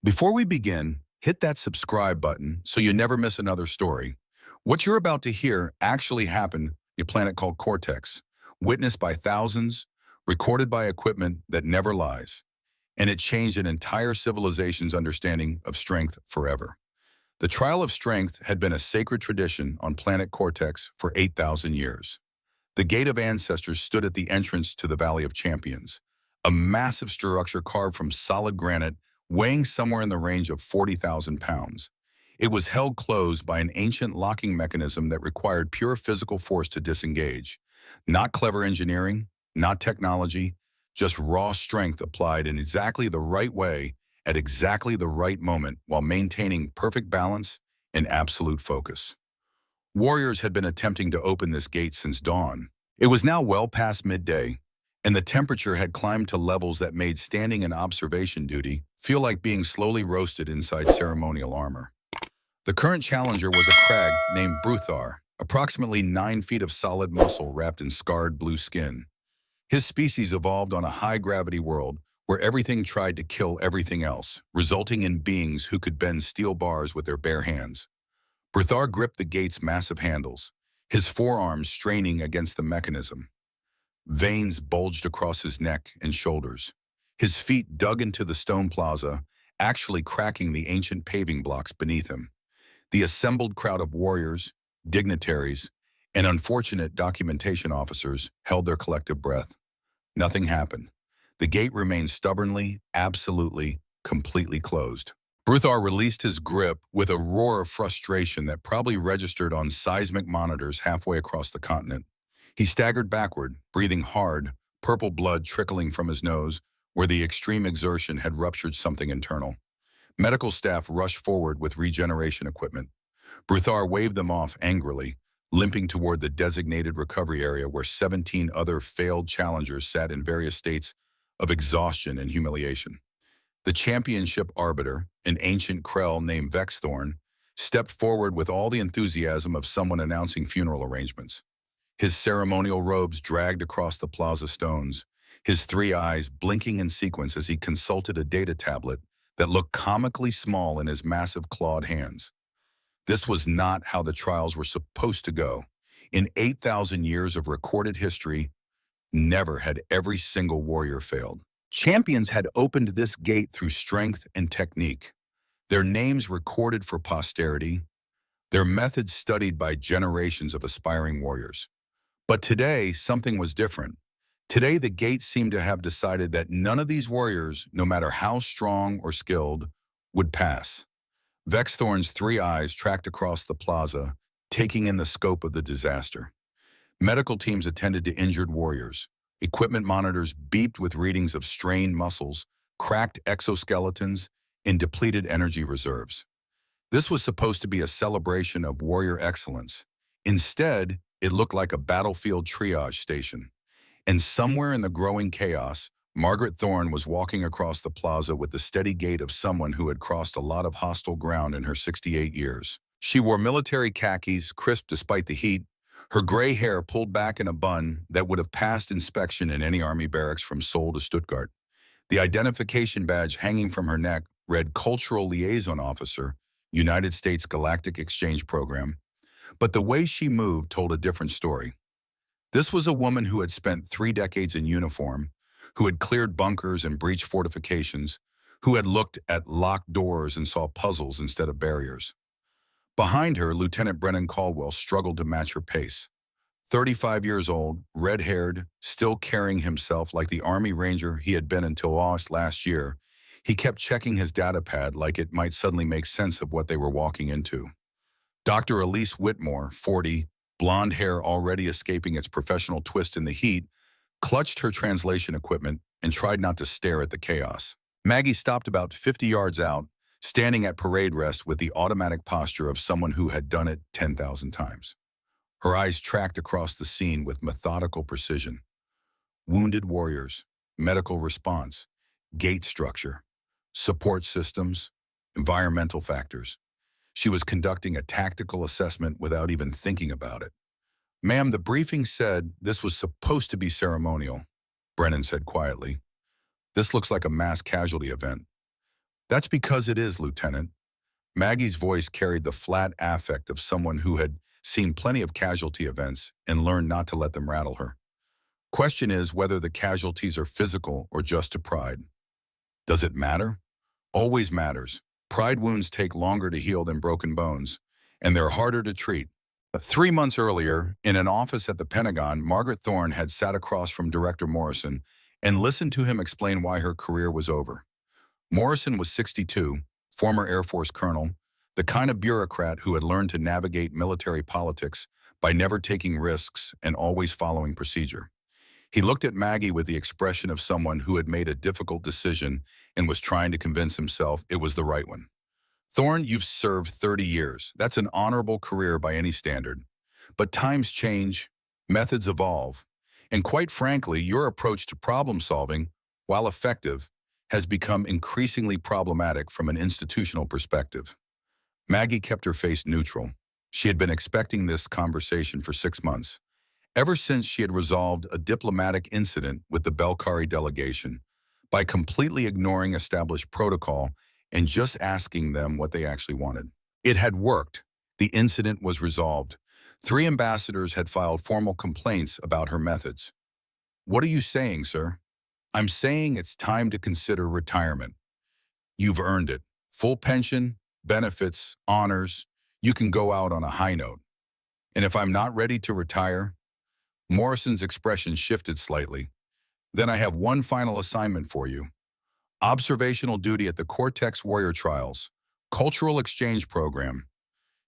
Before we begin, hit that subscribe button so you never miss another story. What you're about to hear actually happened on a planet called Cortex, witnessed by thousands, recorded by equipment that never lies, and it changed an entire civilization's understanding of strength forever. The trial of strength had been a sacred tradition on planet Cortex for 8,000 years. The Gate of Ancestors stood at the entrance to the Valley of Champions, a massive structure carved from solid granite weighing somewhere in the range of 40,000 pounds. It was held closed by an ancient locking mechanism that required pure physical force to disengage. Not clever engineering, not technology, just raw strength applied in exactly the right way at exactly the right moment while maintaining perfect balance and absolute focus. Warriors had been attempting to open this gate since dawn. It was now well past midday, and the temperature had climbed to levels that made standing in observation duty feel like being slowly roasted inside ceremonial armor. The current challenger was a crag named Bruthar, approximately 9 feet of solid muscle wrapped in scarred blue skin. His species evolved on a high-gravity world where everything tried to kill everything else, resulting in beings who could bend steel bars with their bare hands. Bruthar gripped the gate's massive handles, his forearms straining against the mechanism. Veins bulged across his neck and shoulders. His feet dug into the stone plaza, actually cracking the ancient paving blocks beneath him. The assembled crowd of warriors, dignitaries, and unfortunate documentation officers held their collective breath. Nothing happened. The gate remained stubbornly, absolutely, completely closed. Bruthar released his grip with a roar of frustration that probably registered on seismic monitors halfway across the continent. He staggered backward, breathing hard, purple blood trickling from his nose, where the extreme exertion had ruptured something internal. Medical staff rushed forward with regeneration equipment. Bruthar waved them off angrily, limping toward the designated recovery area where 17 other failed challengers sat in various states of exhaustion and humiliation. The championship arbiter, an ancient Krell named Vexthorn, stepped forward with all the enthusiasm of someone announcing funeral arrangements. His ceremonial robes dragged across the plaza stones, his 3 eyes blinking in sequence as he consulted a data tablet that looked comically small in his massive clawed hands. This was not how the trials were supposed to go. In 8,000 years of recorded history, never had every single warrior failed. Champions had opened this gate through strength and technique, their names recorded for posterity, their methods studied by generations of aspiring warriors. But today, something was different. Today, the gate seemed to have decided that none of these warriors, no matter how strong or skilled, would pass. Vexthorn's 3 eyes tracked across the plaza, taking in the scope of the disaster. Medical teams attended to injured warriors. Equipment monitors beeped with readings of strained muscles, cracked exoskeletons, and depleted energy reserves. This was supposed to be a celebration of warrior excellence. Instead, it looked like a battlefield triage station. And somewhere in the growing chaos, Margaret Thorne was walking across the plaza with the steady gait of someone who had crossed a lot of hostile ground in her 68 years. She wore military khakis, crisp despite the heat, her gray hair pulled back in a bun that would have passed inspection in any army barracks from Seoul to Stuttgart. The identification badge hanging from her neck read Cultural Liaison Officer, United States Galactic Exchange Program. But the way she moved told a different story. This was a woman who had spent 3 decades in uniform, who had cleared bunkers and breached fortifications, who had looked at locked doors and saw puzzles instead of barriers. Behind her, Lieutenant Brennan Caldwell struggled to match her pace. 35 years old, red-haired, still carrying himself like the Army Ranger he had been until August last year, he kept checking his data pad like it might suddenly make sense of what they were walking into. Dr. Elise Whitmore, 40, blonde hair already escaping its professional twist in the heat, clutched her translation equipment and tried not to stare at the chaos. Maggie stopped about 50 yards out, standing at parade rest with the automatic posture of someone who had done it 10,000 times. Her eyes tracked across the scene with methodical precision. Wounded warriors, medical response, gate structure, support systems, environmental factors. She was conducting a tactical assessment without even thinking about it. "Ma'am, the briefing said this was supposed to be ceremonial," Brennan said quietly. "This looks like a mass casualty event." That's because it is, Lieutenant. Maggie's voice carried the flat affect of someone who had seen plenty of casualty events and learned not to let them rattle her. Question is whether the casualties are physical or just to pride. Does it matter? Always matters. Pride wounds take longer to heal than broken bones, and they're harder to treat. 3 months earlier, in an office at the Pentagon, Margaret Thorne had sat across from Director Morrison and listened to him explain why her career was over. Morrison was 62, former Air Force colonel, the kind of bureaucrat who had learned to navigate military politics by never taking risks and always following procedure. He looked at Maggie with the expression of someone who had made a difficult decision and was trying to convince himself it was the right one. Thorne, you've served 30 years. That's an honorable career by any standard. But times change, methods evolve, and quite frankly, your approach to problem solving, while effective, has become increasingly problematic from an institutional perspective. Maggie kept her face neutral. She had been expecting this conversation for 6 months, ever since she had resolved a diplomatic incident with the Belkari delegation by completely ignoring established protocol and just asking them what they actually wanted. It had worked. The incident was resolved. 3 ambassadors had filed formal complaints about her methods. What are you saying, sir? I'm saying it's time to consider retirement. You've earned it. Full pension, benefits, honors. You can go out on a high note. And if I'm not ready to retire, Morrison's expression shifted slightly. Then I have one final assignment for you. Observational duty at the Cortex Warrior Trials, Cultural Exchange Program.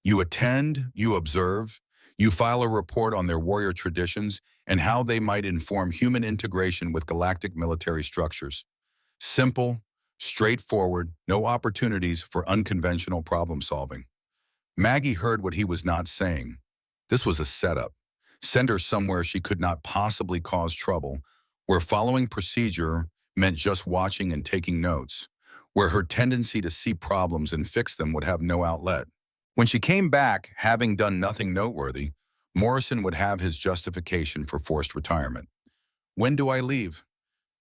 You attend, you observe, you file a report on their warrior traditions and how they might inform human integration with galactic military structures. Simple, straightforward, no opportunities for unconventional problem solving. Maggie heard what he was not saying. This was a setup. Send her somewhere she could not possibly cause trouble, where following procedure meant just watching and taking notes, where her tendency to see problems and fix them would have no outlet. When she came back, having done nothing noteworthy, Morrison would have his justification for forced retirement. When do I leave?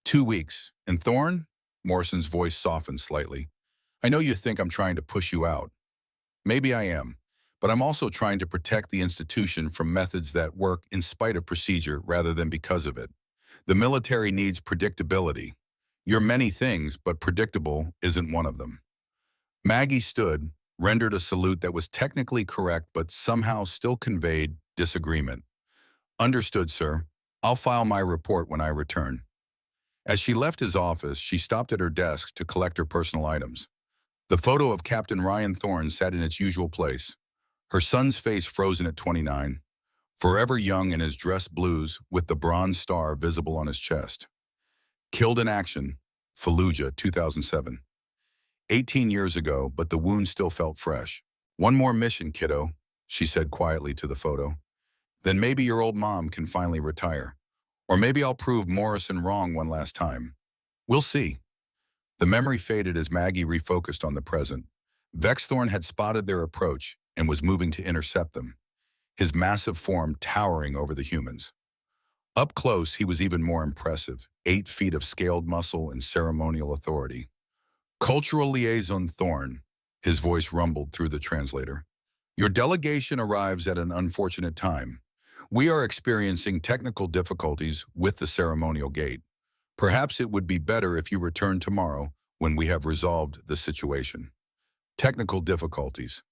2 weeks. And Thorne? Morrison's voice softened slightly. I know you think I'm trying to push you out. Maybe I am, but I'm also trying to protect the institution from methods that work in spite of procedure rather than because of it. The military needs predictability. You're many things, but predictable isn't one of them. Maggie stood, rendered a salute that was technically correct but somehow still conveyed disagreement. Understood, sir. I'll file my report when I return. As she left his office, she stopped at her desk to collect her personal items. The photo of Captain Ryan Thorne sat in its usual place, her son's face frozen at 29, forever young in his dress blues with the bronze star visible on his chest. Killed in action, Fallujah, 2007. 18 years ago, but the wound still felt fresh. One more mission, kiddo, she said quietly to the photo. Then maybe your old mom can finally retire. Or maybe I'll prove Morrison wrong one last time. We'll see. The memory faded as Maggie refocused on the present. Vexthorn had spotted their approach and was moving to intercept them, his massive form towering over the humans. Up close, he was even more impressive, 8 feet of scaled muscle and ceremonial authority. Cultural Liaison Thorne, his voice rumbled through the translator. Your delegation arrives at an unfortunate time. We are experiencing technical difficulties with the ceremonial gate. Perhaps it would be better if you return tomorrow when we have resolved the situation. Technical difficulties.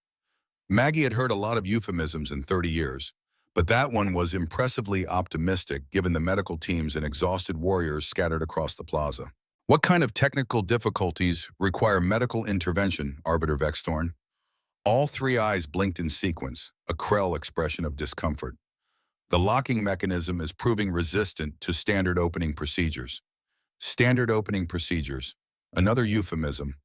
Maggie had heard a lot of euphemisms in 30 years, but that one was impressively optimistic given the medical teams and exhausted warriors scattered across the plaza. What kind of technical difficulties require medical intervention, Arbiter Vexthorn? All 3 eyes blinked in sequence, a Krell expression of discomfort. The locking mechanism is proving resistant to standard opening procedures. Standard opening procedures. Another euphemism.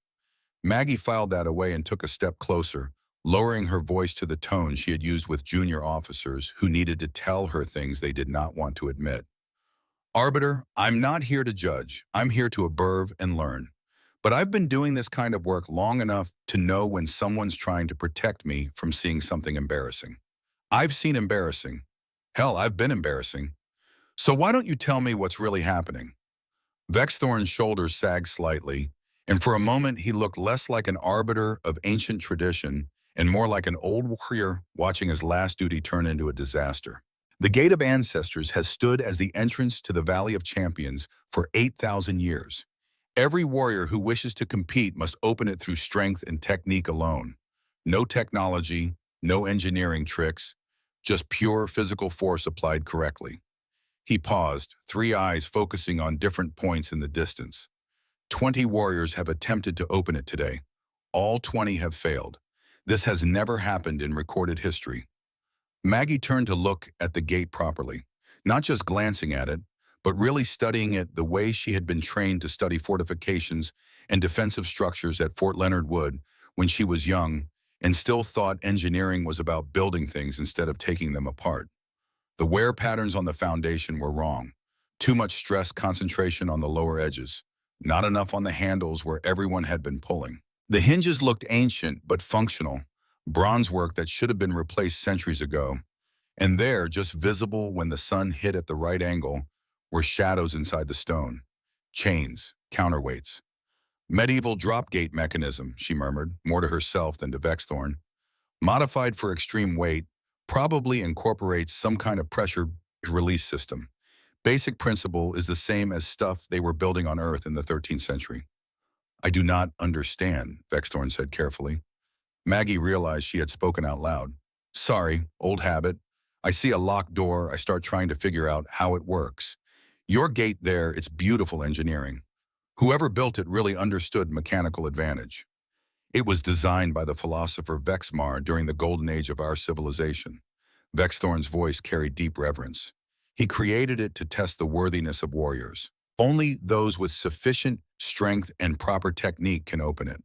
Maggie filed that away and took a step closer, lowering her voice to the tone she had used with junior officers who needed to tell her things they did not want to admit. Arbiter, I'm not here to judge. I'm here to observe and learn. But I've been doing this kind of work long enough to know when someone's trying to protect me from seeing something embarrassing. I've seen embarrassing. Hell, I've been embarrassing. So why don't you tell me what's really happening? Vexthorn's shoulders sagged slightly, And for a moment, he looked less like an arbiter of ancient tradition and more like an old warrior watching his last duty turn into a disaster. The Gate of Ancestors has stood as the entrance to the Valley of Champions for 8,000 years. Every warrior who wishes to compete must open it through strength and technique alone. No technology, no engineering tricks, just pure physical force applied correctly. He paused, three eyes focusing on different points in the distance. 20 warriors have attempted to open it today. All 20 have failed. This has never happened in recorded history. Maggie turned to look at the gate properly, not just glancing at it, but really studying it the way she had been trained to study fortifications and defensive structures at Fort Leonard Wood when she was young and still thought engineering was about building things instead of taking them apart. The wear patterns on the foundation were wrong. Too much stress concentration on the lower edges, not enough on the handles where everyone had been pulling. The hinges looked ancient but functional, bronze work that should have been replaced centuries ago. And there, just visible when the sun hit at the right angle, were shadows inside the stone. Chains, counterweights. Medieval drop-gate mechanism, she murmured, more to herself than to Vexthorn. Modified for extreme weight, probably incorporates some kind of pressure release system. Basic principle is the same as stuff they were building on Earth in the 13th century. I do not understand, Vexthorn said carefully. Maggie realized she had spoken out loud. Sorry, old habit. I see a locked door, I start trying to figure out how it works. Your gate there, it's beautiful engineering. Whoever built it really understood mechanical advantage. It was designed by the philosopher Vexmar during the golden age of our civilization. Vexthorn's voice carried deep reverence. He created it to test the worthiness of warriors. Only those with sufficient strength and proper technique can open it.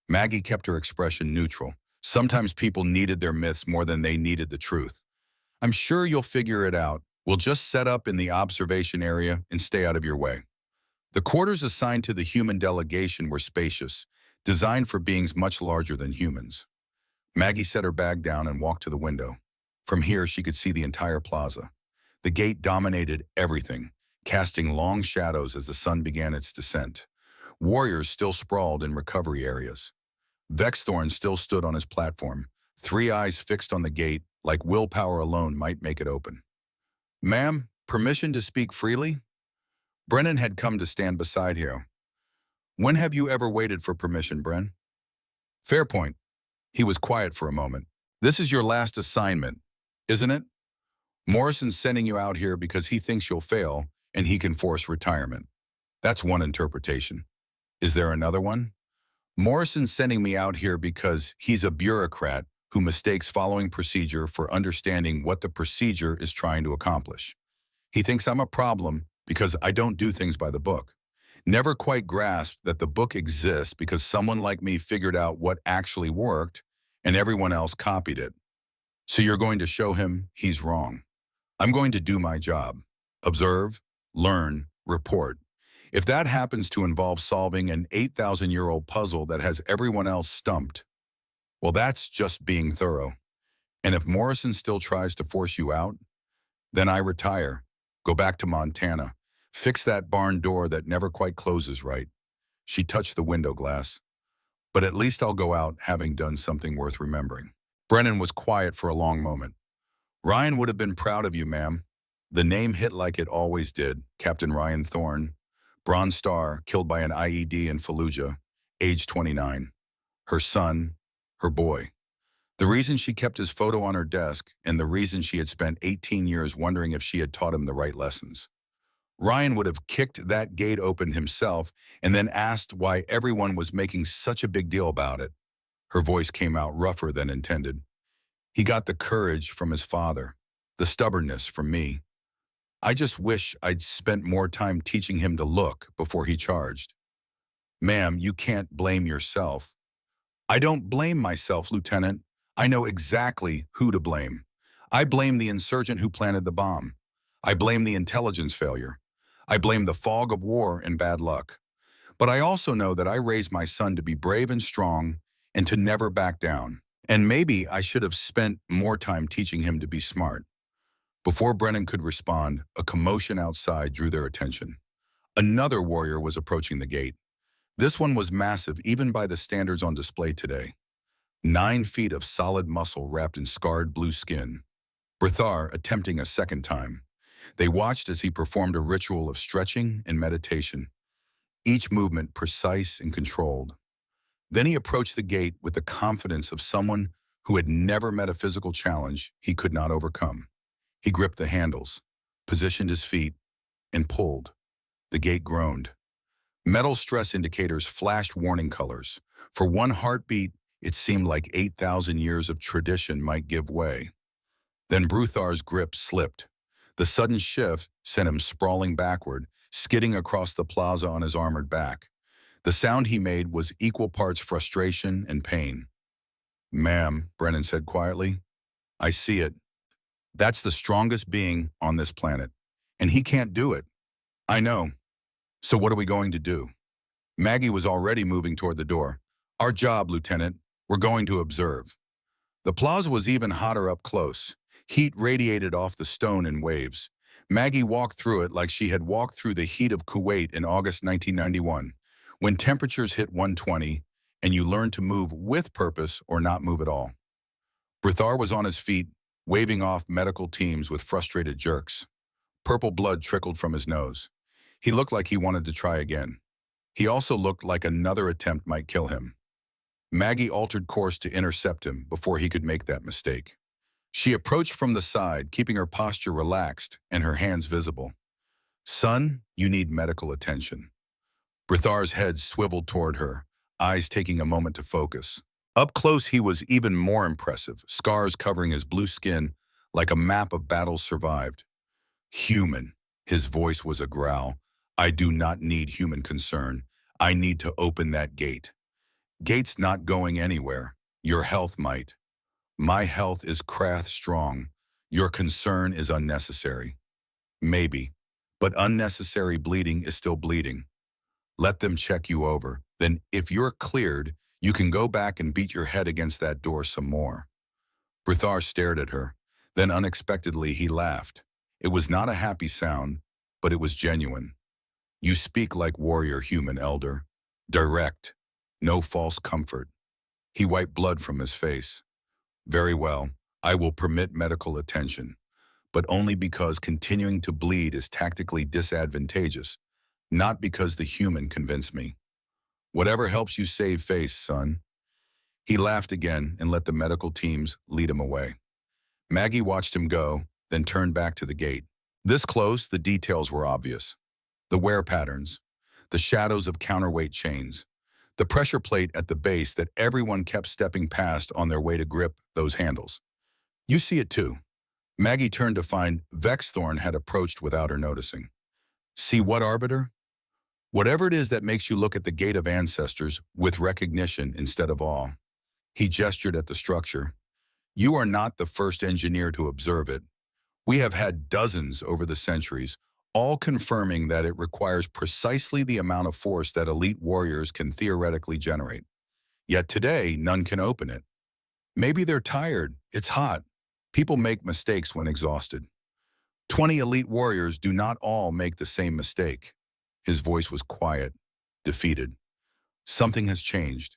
Maggie kept her expression neutral. Sometimes people needed their myths more than they needed the truth. I'm sure you'll figure it out. We'll just set up in the observation area and stay out of your way. The quarters assigned to the human delegation were spacious, designed for beings much larger than humans. Maggie set her bag down and walked to the window. From here, she could see the entire plaza. The gate dominated everything, casting long shadows as the sun began its descent. Warriors still sprawled in recovery areas. Vexthorn still stood on his platform, three eyes fixed on the gate, like willpower alone might make it open. Ma'am, permission to speak freely? Brennan had come to stand beside her. When have you ever waited for permission, Bren? Fair point. He was quiet for a moment. This is your last assignment, isn't it? Morrison's sending you out here because he thinks you'll fail and he can force retirement. That's one interpretation. Is there another one? Morrison's sending me out here because he's a bureaucrat who mistakes following procedure for understanding what the procedure is trying to accomplish. He thinks I'm a problem because I don't do things by the book. Never quite grasped that the book exists because someone like me figured out what actually worked and everyone else copied it. So you're going to show him he's wrong. I'm going to do my job. Observe, learn, report. If that happens to involve solving an 8,000-year-old puzzle that has everyone else stumped, well, that's just being thorough. And if Morrison still tries to force you out, then I retire, go back to Montana, fix that barn door that never quite closes right. She touched the window glass. But at least I'll go out having done something worth remembering. Brennan was quiet for a long moment. Ryan would have been proud of you, ma'am. The name hit like it always did. Captain Ryan Thorne, Bronze Star, killed by an IED in Fallujah, age 29. Her son, her boy. The reason she kept his photo on her desk and the reason she had spent 18 years wondering if she had taught him the right lessons. Ryan would have kicked that gate open himself and then asked why everyone was making such a big deal about it. Her voice came out rougher than intended. He got the courage from his father, the stubbornness from me. I just wish I'd spent more time teaching him to look before he charged. Ma'am, you can't blame yourself. I don't blame myself, Lieutenant. I know exactly who to blame. I blame the insurgent who planted the bomb. I blame the intelligence failure. I blame the fog of war and bad luck. But I also know that I raised my son to be brave and strong and to never back down. And maybe I should have spent more time teaching him to be smart. Before Brennan could respond, a commotion outside drew their attention. Another warrior was approaching the gate. This one was massive even by the standards on display today. 9 feet of solid muscle wrapped in scarred blue skin. Brithar attempting a second time. They watched as he performed a ritual of stretching and meditation, each movement precise and controlled. Then he approached the gate with the confidence of someone who had never met a physical challenge he could not overcome. He gripped the handles, positioned his feet, and pulled. The gate groaned. Metal stress indicators flashed warning colors. For one heartbeat, it seemed like 8,000 years of tradition might give way. Then Bruthar's grip slipped. The sudden shift sent him sprawling backward, skidding across the plaza on his armored back. The sound he made was equal parts frustration and pain. "Ma'am," Brennan said quietly, "I see it. That's the strongest being on this planet, and he can't do it." "I know. So what are we going to do?" Maggie was already moving toward the door. "Our job, Lieutenant. We're going to observe." The plaza was even hotter up close. Heat radiated off the stone in waves. Maggie walked through it like she had walked through the heat of Kuwait in August 1991, when temperatures hit 120 and you learn to move with purpose or not move at all. Brithar was on his feet, waving off medical teams with frustrated jerks. Purple blood trickled from his nose. He looked like he wanted to try again. He also looked like another attempt might kill him. Maggie altered course to intercept him before he could make that mistake. She approached from the side, keeping her posture relaxed and her hands visible. "Son, you need medical attention." Brithar's head swiveled toward her, eyes taking a moment to focus. Up close, he was even more impressive, scars covering his blue skin like a map of battles survived. "Human." His voice was a growl. "I do not need human concern. I need to open that gate." "Gate's not going anywhere. Your health might." "My health is Krath strong. Your concern is unnecessary." "Maybe, but unnecessary bleeding is still bleeding. Let them check you over. Then if you're cleared, you can go back and beat your head against that door some more." Brithar stared at her. Then unexpectedly he laughed. It was not a happy sound, but it was genuine. "You speak like warrior, human elder. Direct. No false comfort." He wiped blood from his face. "Very well. I will permit medical attention, but only because continuing to bleed is tactically disadvantageous, not because the human convinced me. Whatever helps you save face, son." He laughed again and let the medical teams lead him away. Maggie watched him go, then turned back to the gate. This close, the details were obvious. The wear patterns, the shadows of counterweight chains, the pressure plate at the base that everyone kept stepping past on their way to grip those handles. "You see it too." Maggie turned to find Vexthorn had approached without her noticing. "See what, Arbiter? Whatever it is that makes you look at the Gate of Ancestors with recognition instead of awe." He gestured at the structure. "You are not the first engineer to observe it. We have had dozens over the centuries, all confirming that it requires precisely the amount of force that elite warriors can theoretically generate. Yet today, none can open it. Maybe they're tired. It's hot. People make mistakes when exhausted. 20 elite warriors do not all make the same mistake." His voice was quiet, defeated. "Something has changed.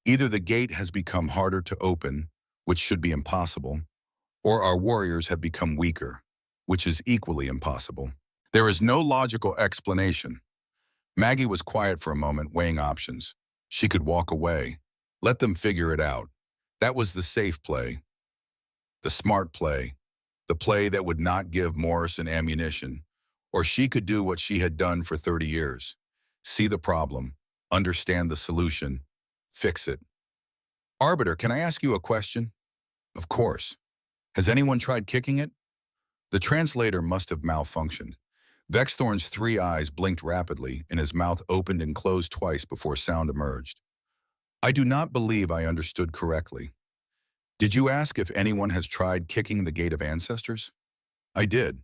Either the gate has become harder to open, which should be impossible, or our warriors have become weaker, which is equally impossible. There is no logical explanation." Maggie was quiet for a moment, weighing options. She could walk away. Let them figure it out. That was the safe play. The smart play. The play that would not give Morrison ammunition. Or she could do what she had done for 30 years. See the problem, understand the solution, fix it. "Arbiter, can I ask you a question?" "Of course. Has anyone tried kicking it?" The translator must have malfunctioned. Vexthorn's 3 eyes blinked rapidly, and his mouth opened and closed twice before sound emerged. "I do not believe I understood correctly. Did you ask if anyone has tried kicking the Gate of Ancestors?" "I did.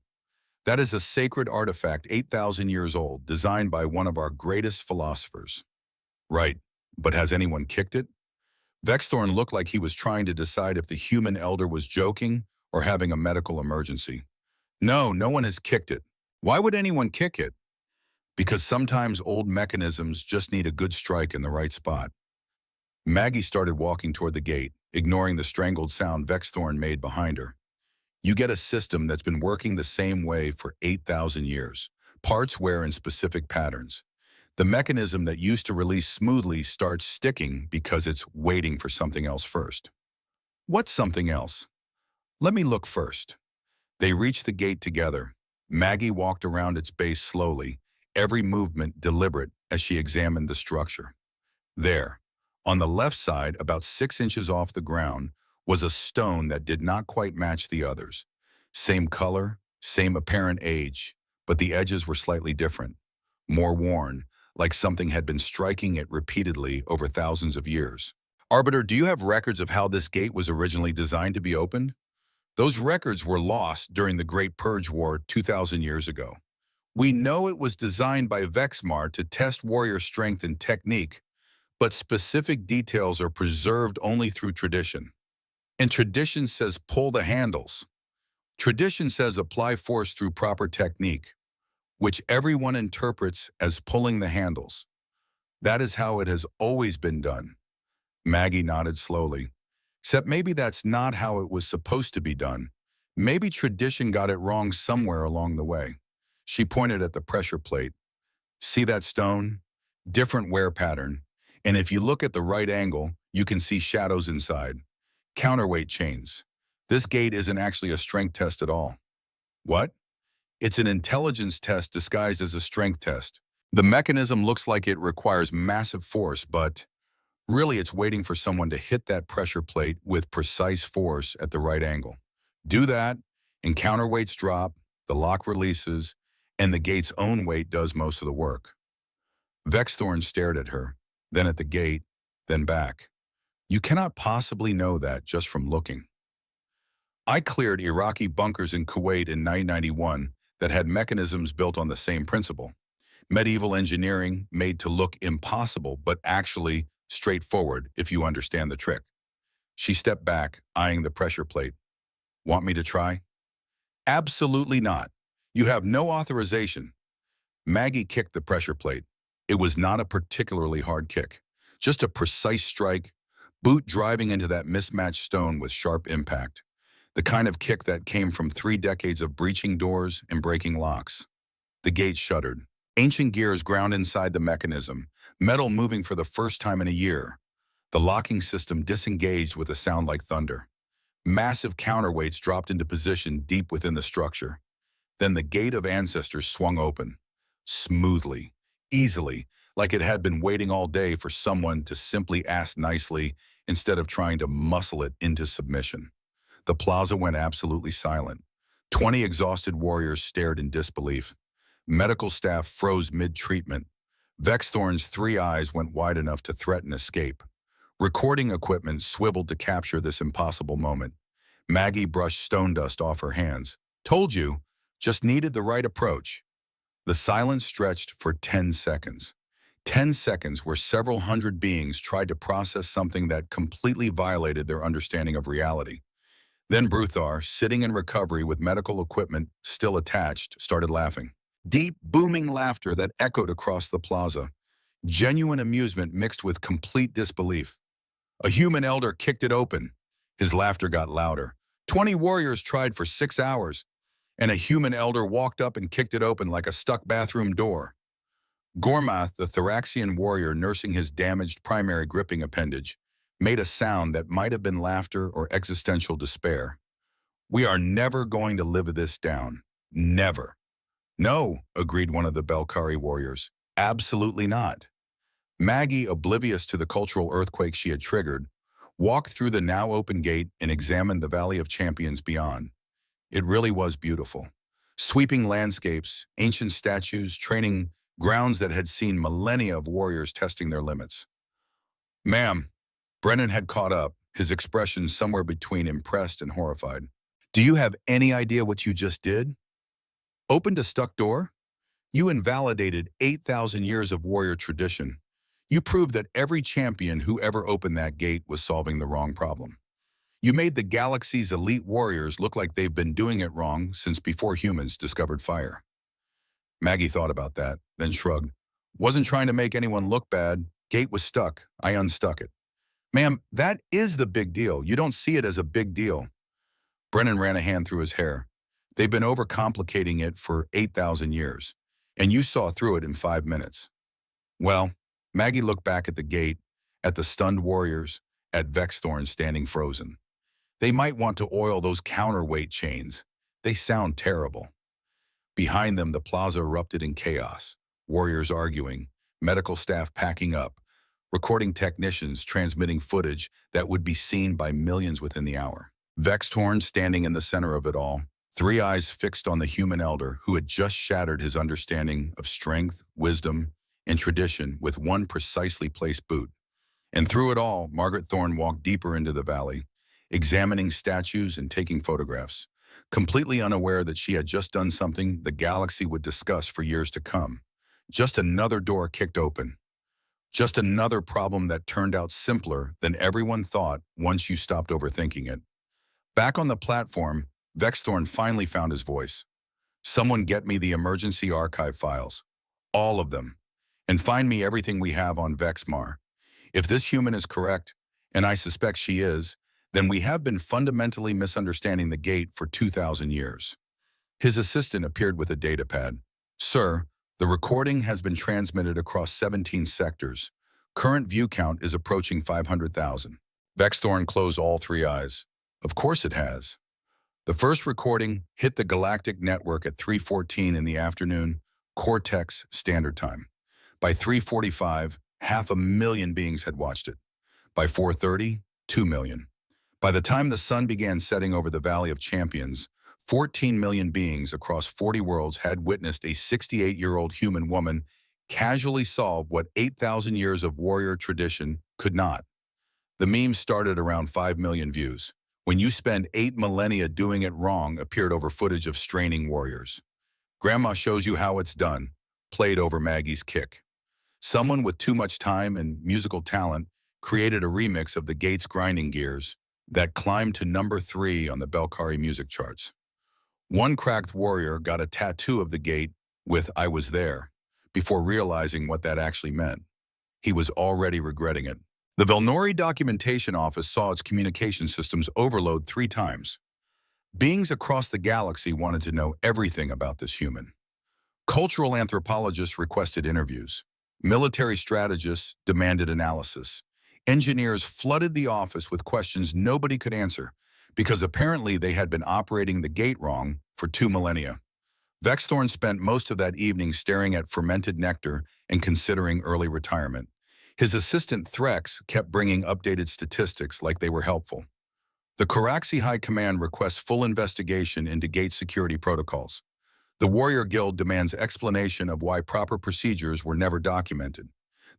That is a sacred artifact 8,000 years old, designed by one of our greatest philosophers." "Right, but has anyone kicked it?" Vexthorn looked like he was trying to decide if the human elder was joking or having a medical emergency. "No, no one has kicked it. Why would anyone kick it?" Because sometimes old mechanisms just need a good strike in the right spot. Maggie started walking toward the gate, ignoring the strangled sound Vexthorn made behind her. You get a system that's been working the same way for 8,000 years. Parts wear in specific patterns. The mechanism that used to release smoothly starts sticking because it's waiting for something else first. What's something else? Let me look first. They reached the gate together. Maggie walked around its base slowly, every movement deliberate as she examined the structure. There, on the left side, about 6 inches off the ground, was a stone that did not quite match the others. Same color, same apparent age, but the edges were slightly different, more worn, like something had been striking it repeatedly over thousands of years. Arbiter, do you have records of how this gate was originally designed to be opened? Those records were lost during the Great Purge War 2,000 years ago. We know it was designed by Vexmar to test warrior strength and technique, but specific details are preserved only through tradition. And tradition says pull the handles. Tradition says apply force through proper technique, which everyone interprets as pulling the handles. That is how it has always been done. Maggie nodded slowly. Except maybe that's not how it was supposed to be done. Maybe tradition got it wrong somewhere along the way. She pointed at the pressure plate. See that stone? Different wear pattern. And if you look at the right angle, you can see shadows inside. Counterweight chains. This gate isn't actually a strength test at all. What? It's an intelligence test disguised as a strength test. The mechanism looks like it requires massive force, but really it's waiting for someone to hit that pressure plate with precise force at the right angle. Do that, and counterweights drop, the lock releases, and the gate's own weight does most of the work. Vexthorn stared at her, then at the gate, then back. You cannot possibly know that just from looking. I cleared Iraqi bunkers in Kuwait in 1991 that had mechanisms built on the same principle. Medieval engineering made to look impossible, but actually straightforward if you understand the trick. She stepped back, eyeing the pressure plate. Want me to try? Absolutely not. You have no authorization. Maggie kicked the pressure plate. It was not a particularly hard kick, just a precise strike, boot driving into that mismatched stone with sharp impact. The kind of kick that came from 3 decades of breaching doors and breaking locks. The gate shuddered. Ancient gears ground inside the mechanism, metal moving for the first time in a year. The locking system disengaged with a sound like thunder. Massive counterweights dropped into position deep within the structure. Then the gate of ancestors swung open, smoothly, easily, like it had been waiting all day for someone to simply ask nicely instead of trying to muscle it into submission. The plaza went absolutely silent. 20 exhausted warriors stared in disbelief. Medical staff froze mid-treatment. Vexthorn's 3 eyes went wide enough to threaten escape. Recording equipment swiveled to capture this impossible moment. Maggie brushed stone dust off her hands. Told you, just needed the right approach. The silence stretched for 10 seconds. 10 seconds where several hundred beings tried to process something that completely violated their understanding of reality. Then Bruthar, sitting in recovery with medical equipment still attached, started laughing. Deep, booming laughter that echoed across the plaza. Genuine amusement mixed with complete disbelief. A human elder kicked it open. His laughter got louder. 20 warriors tried for 6 hours, and a human elder walked up and kicked it open like a stuck bathroom door. Gormath, the Thoraxian warrior nursing his damaged primary gripping appendage, made a sound that might have been laughter or existential despair. We are never going to live this down. Never. No, agreed one of the Belkari warriors. Absolutely not. Maggie, oblivious to the cultural earthquake she had triggered, walked through the now open gate and examined the Valley of Champions beyond. It really was beautiful. Sweeping landscapes, ancient statues, training grounds that had seen millennia of warriors testing their limits. Ma'am, Brennan had caught up, his expression somewhere between impressed and horrified. Do you have any idea what you just did? Opened a stuck door? You invalidated 8,000 years of warrior tradition. You proved that every champion who ever opened that gate was solving the wrong problem. You made the galaxy's elite warriors look like they've been doing it wrong since before humans discovered fire. Maggie thought about that, then shrugged. Wasn't trying to make anyone look bad. Gate was stuck. I unstuck it. Ma'am, that is the big deal. You don't see it as a big deal. Brennan ran a hand through his hair. They've been overcomplicating it for 8,000 years, and you saw through it in 5 minutes. Well, Maggie looked back at the gate, at the stunned warriors, at Vexthorn standing frozen. They might want to oil those counterweight chains. They sound terrible. Behind them, the plaza erupted in chaos. Warriors arguing, medical staff packing up, recording technicians transmitting footage that would be seen by millions within the hour. Vexthorn standing in the center of it all, three eyes fixed on the human elder who had just shattered his understanding of strength, wisdom, and tradition with one precisely placed boot. And through it all, Margaret Thorne walked deeper into the valley, examining statues and taking photographs, completely unaware that she had just done something the galaxy would discuss for years to come. Just another door kicked open. Just another problem that turned out simpler than everyone thought once you stopped overthinking it. Back on the platform, Vexthorn finally found his voice. Someone get me the emergency archive files. All of them. And find me everything we have on Vexmar. If this human is correct, and I suspect she is, then we have been fundamentally misunderstanding the gate for 2,000 years. His assistant appeared with a datapad. Sir, the recording has been transmitted across 17 sectors. Current view count is approaching 500,000. Vexthorn closed all three eyes. Of course it has. The first recording hit the Galactic network at 3:14 in the afternoon, Cortex Standard Time. By 3:45, 500,000 beings had watched it. By 4:30, 2 million. By the time the sun began setting over the Valley of Champions, 14 million beings across 40 worlds had witnessed a 68-year-old human woman casually solve what 8,000 years of warrior tradition could not. The meme started around 5 million views. When you spend 8 millennia doing it wrong appeared over footage of straining warriors. Grandma shows you how it's done, played over Maggie's kick. Someone with too much time and musical talent created a remix of the Gates grinding gears that climbed to number 3 on the Belkari music charts. One cracked warrior got a tattoo of the gate with "I was there" before realizing what that actually meant. He was already regretting it. The Velnori Documentation Office saw its communication systems overload 3 times. Beings across the galaxy wanted to know everything about this human. Cultural anthropologists requested interviews. Military strategists demanded analysis. Engineers flooded the office with questions nobody could answer because apparently they had been operating the gate wrong for 2 millennia. Vexthorn spent most of that evening staring at fermented nectar and considering early retirement. His assistant Threx kept bringing updated statistics like they were helpful. The Coraxi High Command requests full investigation into gate security protocols. The Warrior Guild demands explanation of why proper procedures were never documented.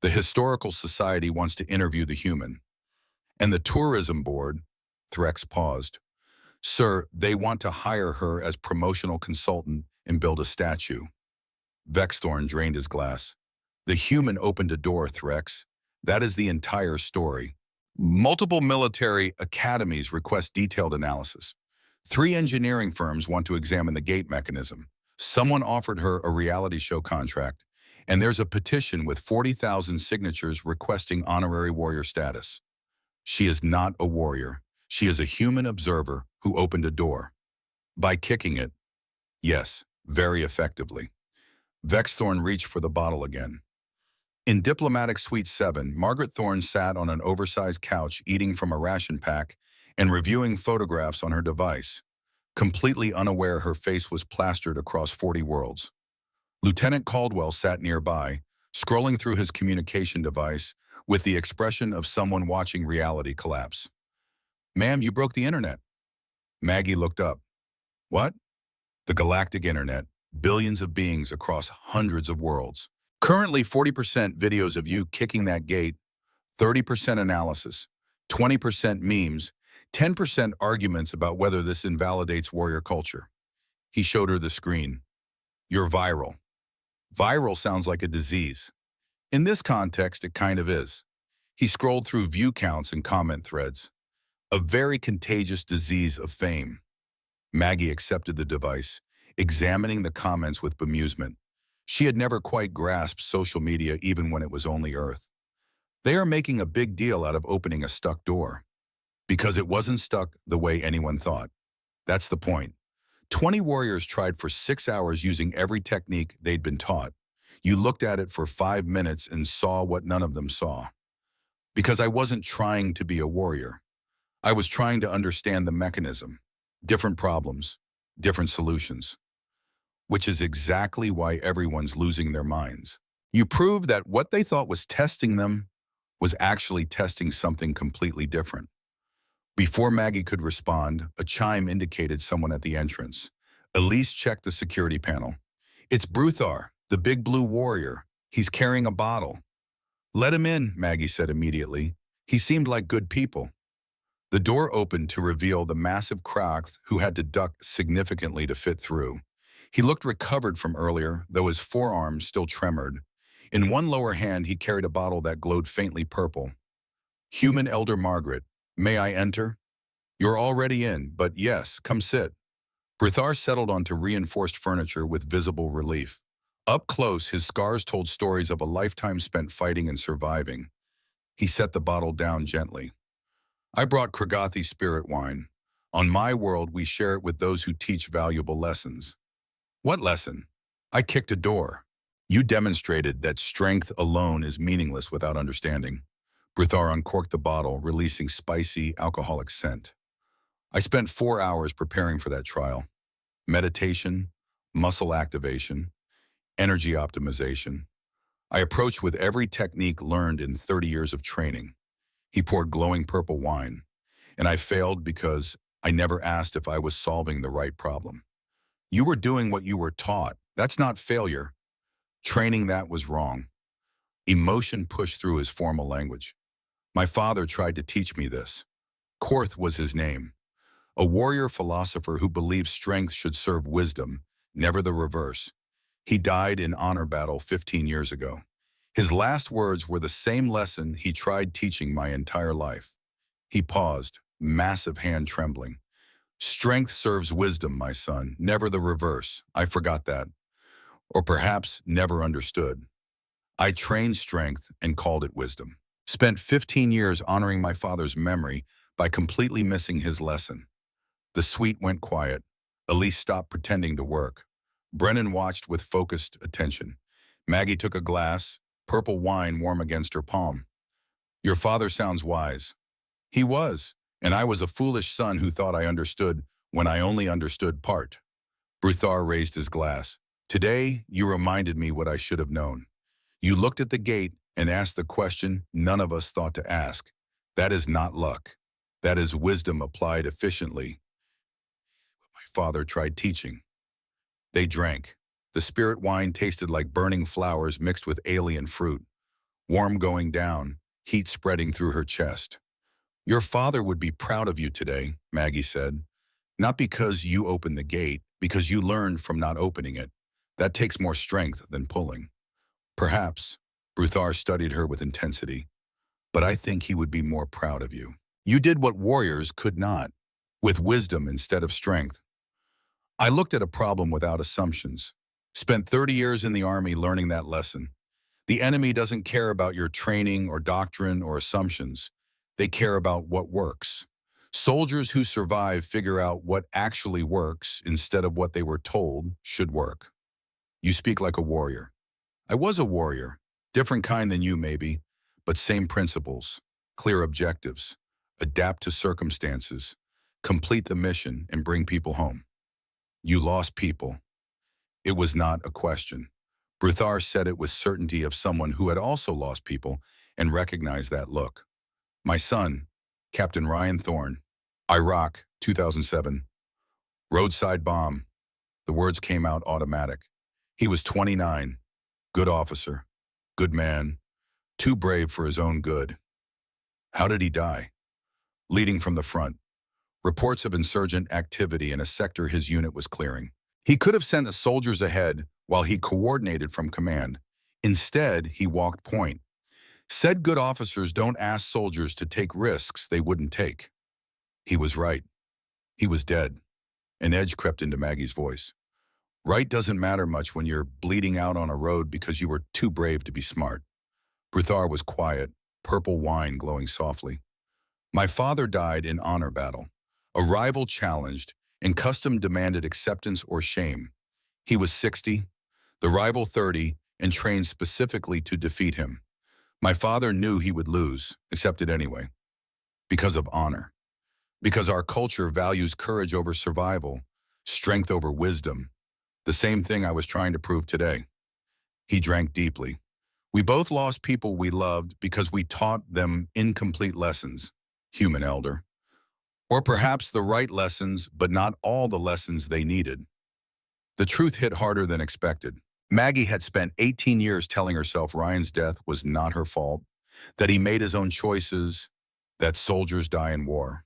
The Historical Society wants to interview the human. And the Tourism Board, Threx paused. Sir, they want to hire her as promotional consultant and build a statue. Vexthorn drained his glass. The human opened a door, Threx. That is the entire story. Multiple military academies request detailed analysis. 3 engineering firms want to examine the gate mechanism. Someone offered her a reality show contract, and there's a petition with 40,000 signatures requesting honorary warrior status. She is not a warrior. She is a human observer who opened a door. By kicking it. Yes, very effectively. Vexthorn reached for the bottle again. In Diplomatic Suite 7, Margaret Thorne sat on an oversized couch eating from a ration pack and reviewing photographs on her device. Completely unaware her face was plastered across 40 worlds. Lieutenant Caldwell sat nearby, scrolling through his communication device with the expression of someone watching reality collapse. Ma'am, you broke the internet. Maggie looked up. What? The galactic internet, billions of beings across hundreds of worlds. Currently 40% videos of you kicking that gate, 30% analysis, 20% memes, 10% arguments about whether this invalidates warrior culture. He showed her the screen. You're viral. Viral sounds like a disease. In this context, it kind of is. He scrolled through view counts and comment threads. A very contagious disease of fame. Maggie accepted the device, examining the comments with bemusement. She had never quite grasped social media even when it was only Earth. They are making a big deal out of opening a stuck door. Because it wasn't stuck the way anyone thought. That's the point. 20 warriors tried for 6 hours using every technique they'd been taught. You looked at it for 5 minutes and saw what none of them saw. Because I wasn't trying to be a warrior. I was trying to understand the mechanism. Different problems, different solutions. Which is exactly why everyone's losing their minds. You proved that what they thought was testing them was actually testing something completely different. Before Maggie could respond, a chime indicated someone at the entrance. Elise checked the security panel. It's Bruthar, the big blue warrior. He's carrying a bottle. Let him in, Maggie said immediately. He seemed like good people. The door opened to reveal the massive Kracht who had to duck significantly to fit through. He looked recovered from earlier, though his forearms still tremored. In one lower hand, he carried a bottle that glowed faintly purple. Human Elder Margaret, may I enter? You're already in, but yes, come sit. Bruthar settled onto reinforced furniture with visible relief. Up close, his scars told stories of a lifetime spent fighting and surviving. He set the bottle down gently. I brought Kragathi spirit wine. On my world, we share it with those who teach valuable lessons. What lesson? I kicked a door. You demonstrated that strength alone is meaningless without understanding. Bruthar uncorked the bottle, releasing spicy, alcoholic scent. I spent 4 hours preparing for that trial. Meditation, muscle activation, energy optimization. I approached with every technique learned in 30 years of training. He poured glowing purple wine, and I failed because I never asked if I was solving the right problem. You were doing what you were taught. That's not failure. Training that was wrong. Emotion pushed through his formal language. My father tried to teach me this. Korth was his name. A warrior philosopher who believed strength should serve wisdom, never the reverse. He died in honor battle 15 years ago. His last words were the same lesson he tried teaching my entire life. He paused, massive hand trembling. Strength serves wisdom, my son, never the reverse. I forgot that. Or perhaps never understood. I trained strength and called it wisdom. Spent 15 years honoring my father's memory by completely missing his lesson. The suite went quiet. Elise stopped pretending to work. Brennan watched with focused attention. Maggie took a glass, purple wine warm against her palm. Your father sounds wise. He was, and I was a foolish son who thought I understood when I only understood part. Bruthar raised his glass. Today, you reminded me what I should have known. You looked at the gate and asked the question none of us thought to ask. That is not luck. That is wisdom applied efficiently. My father tried teaching. They drank. The spirit wine tasted like burning flowers mixed with alien fruit. Warm going down, heat spreading through her chest. Your father would be proud of you today, Maggie said. Not because you opened the gate, because you learned from not opening it. That takes more strength than pulling. Perhaps, Bruthar studied her with intensity, but I think he would be more proud of you. You did what warriors could not, with wisdom instead of strength. I looked at a problem without assumptions. Spent 30 years in the army learning that lesson. The enemy doesn't care about your training or doctrine or assumptions. They care about what works. Soldiers who survive figure out what actually works instead of what they were told should work. You speak like a warrior. I was a warrior, different kind than you maybe, but same principles, clear objectives, adapt to circumstances, complete the mission and bring people home. You lost people. It was not a question. Bruthar said it with certainty of someone who had also lost people and recognized that look. My son, Captain Ryan Thorne, Iraq, 2007. Roadside bomb. The words came out automatic. He was 29. Good officer. Good man. Too brave for his own good. How did he die? Leading from the front. Reports of insurgent activity in a sector his unit was clearing. He could have sent the soldiers ahead while he coordinated from command. Instead, he walked point. Said good officers don't ask soldiers to take risks they wouldn't take. He was right. He was dead. An edge crept into Maggie's voice. Right doesn't matter much when you're bleeding out on a road because you were too brave to be smart. Bruthar was quiet, purple wine glowing softly. My father died in honor battle. A rival challenged, and custom demanded acceptance or shame. He was 60, the rival 30, and trained specifically to defeat him. My father knew he would lose, accepted anyway, because of honor. Because our culture values courage over survival, strength over wisdom. The same thing I was trying to prove today. He drank deeply. We both lost people we loved because we taught them incomplete lessons, human elder. Or perhaps the right lessons, but not all the lessons they needed. The truth hit harder than expected. Maggie had spent 18 years telling herself Ryan's death was not her fault, that he made his own choices, that soldiers die in war.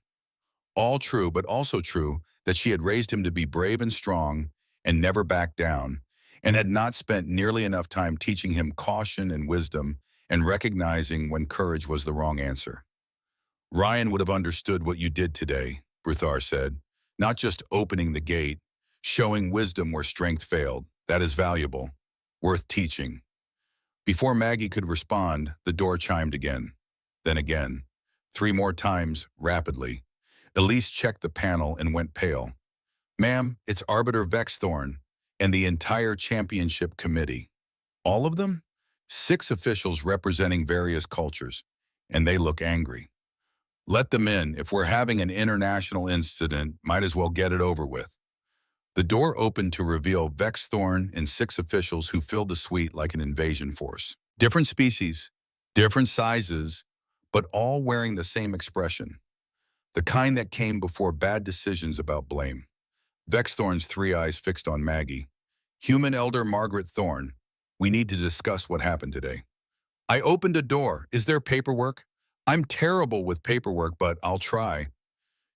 All true, but also true that she had raised him to be brave and strong and never back down, and had not spent nearly enough time teaching him caution and wisdom and recognizing when courage was the wrong answer. Ryan would have understood what you did today, Bruthar said, not just opening the gate, showing wisdom where strength failed. That is valuable, worth teaching. Before Maggie could respond, the door chimed again, then again, 3 more times, rapidly. Elise checked the panel and went pale. Ma'am, it's Arbiter Vexthorn and the entire championship committee. All of them? 6 officials representing various cultures, and they look angry. Let them in. If we're having an international incident, might as well get it over with. The door opened to reveal Vexthorn and 6 officials who filled the suite like an invasion force. Different species, different sizes, but all wearing the same expression. The kind that came before bad decisions about blame. Vexthorn's 3 eyes fixed on Maggie. Human Elder Margaret Thorne, we need to discuss what happened today. I opened a door. Is there paperwork? I'm terrible with paperwork, but I'll try.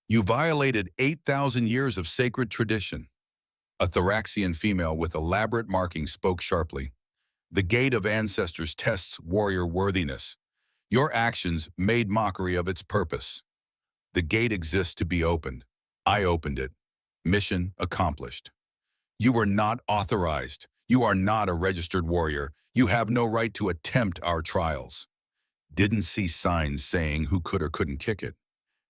You violated 8,000 years of sacred tradition. A Thoraxian female with elaborate markings spoke sharply. The gate of ancestors tests warrior worthiness. Your actions made mockery of its purpose. The gate exists to be opened. I opened it. Mission accomplished. You were not authorized. You are not a registered warrior. You have no right to attempt our trials. Didn't see signs saying who could or couldn't kick it.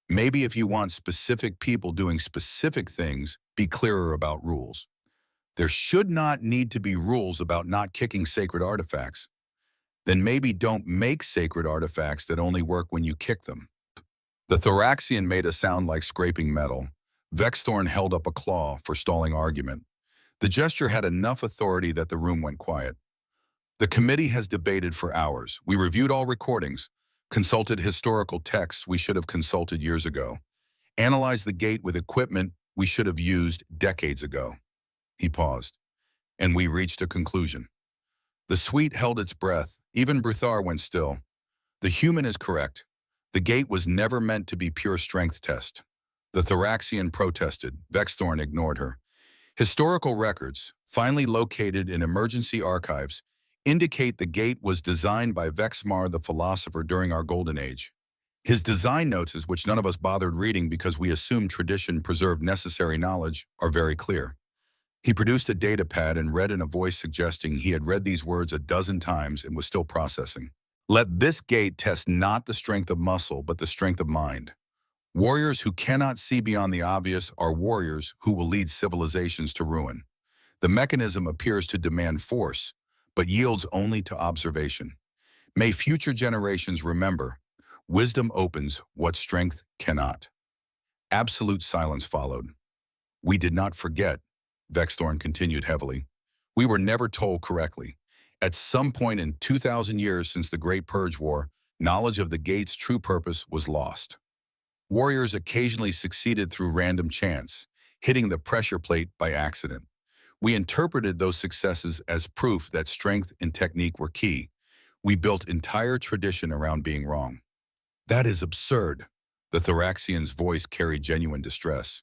Maybe if you want specific people doing specific things, be clearer about rules. There should not need to be rules about not kicking sacred artifacts. Then maybe don't make sacred artifacts that only work when you kick them. The Thoraxian made a sound like scraping metal. Vexthorn held up a claw for stalling argument. The gesture had enough authority that the room went quiet. The committee has debated for hours. We reviewed all recordings, consulted historical texts we should have consulted years ago, analyzed the gate with equipment we should have used decades ago. He paused, and we reached a conclusion. The suite held its breath. Even Bruthar went still. The human is correct. The gate was never meant to be pure strength test. The Thoraxian protested. Vexthorn ignored her. Historical records, finally located in emergency archives, indicate the gate was designed by Vexmar the philosopher during our golden age. His design notes, which none of us bothered reading because we assumed tradition preserved necessary knowledge, are very clear. He produced a data pad and read in a voice suggesting he had read these words a dozen times and was still processing. Let this gate test not the strength of muscle, but the strength of mind. Warriors who cannot see beyond the obvious are warriors who will lead civilizations to ruin. The mechanism appears to demand force, but yields only to observation. May future generations remember, wisdom opens what strength cannot. Absolute silence followed. We did not forget, Vexthorn continued heavily. We were never told correctly. At some point in 2,000 years since the Great Purge War, knowledge of the gate's true purpose was lost. Warriors occasionally succeeded through random chance, hitting the pressure plate by accident. We interpreted those successes as proof that strength and technique were key. We built entire tradition around being wrong. That is absurd. The Thoraxian's voice carried genuine distress.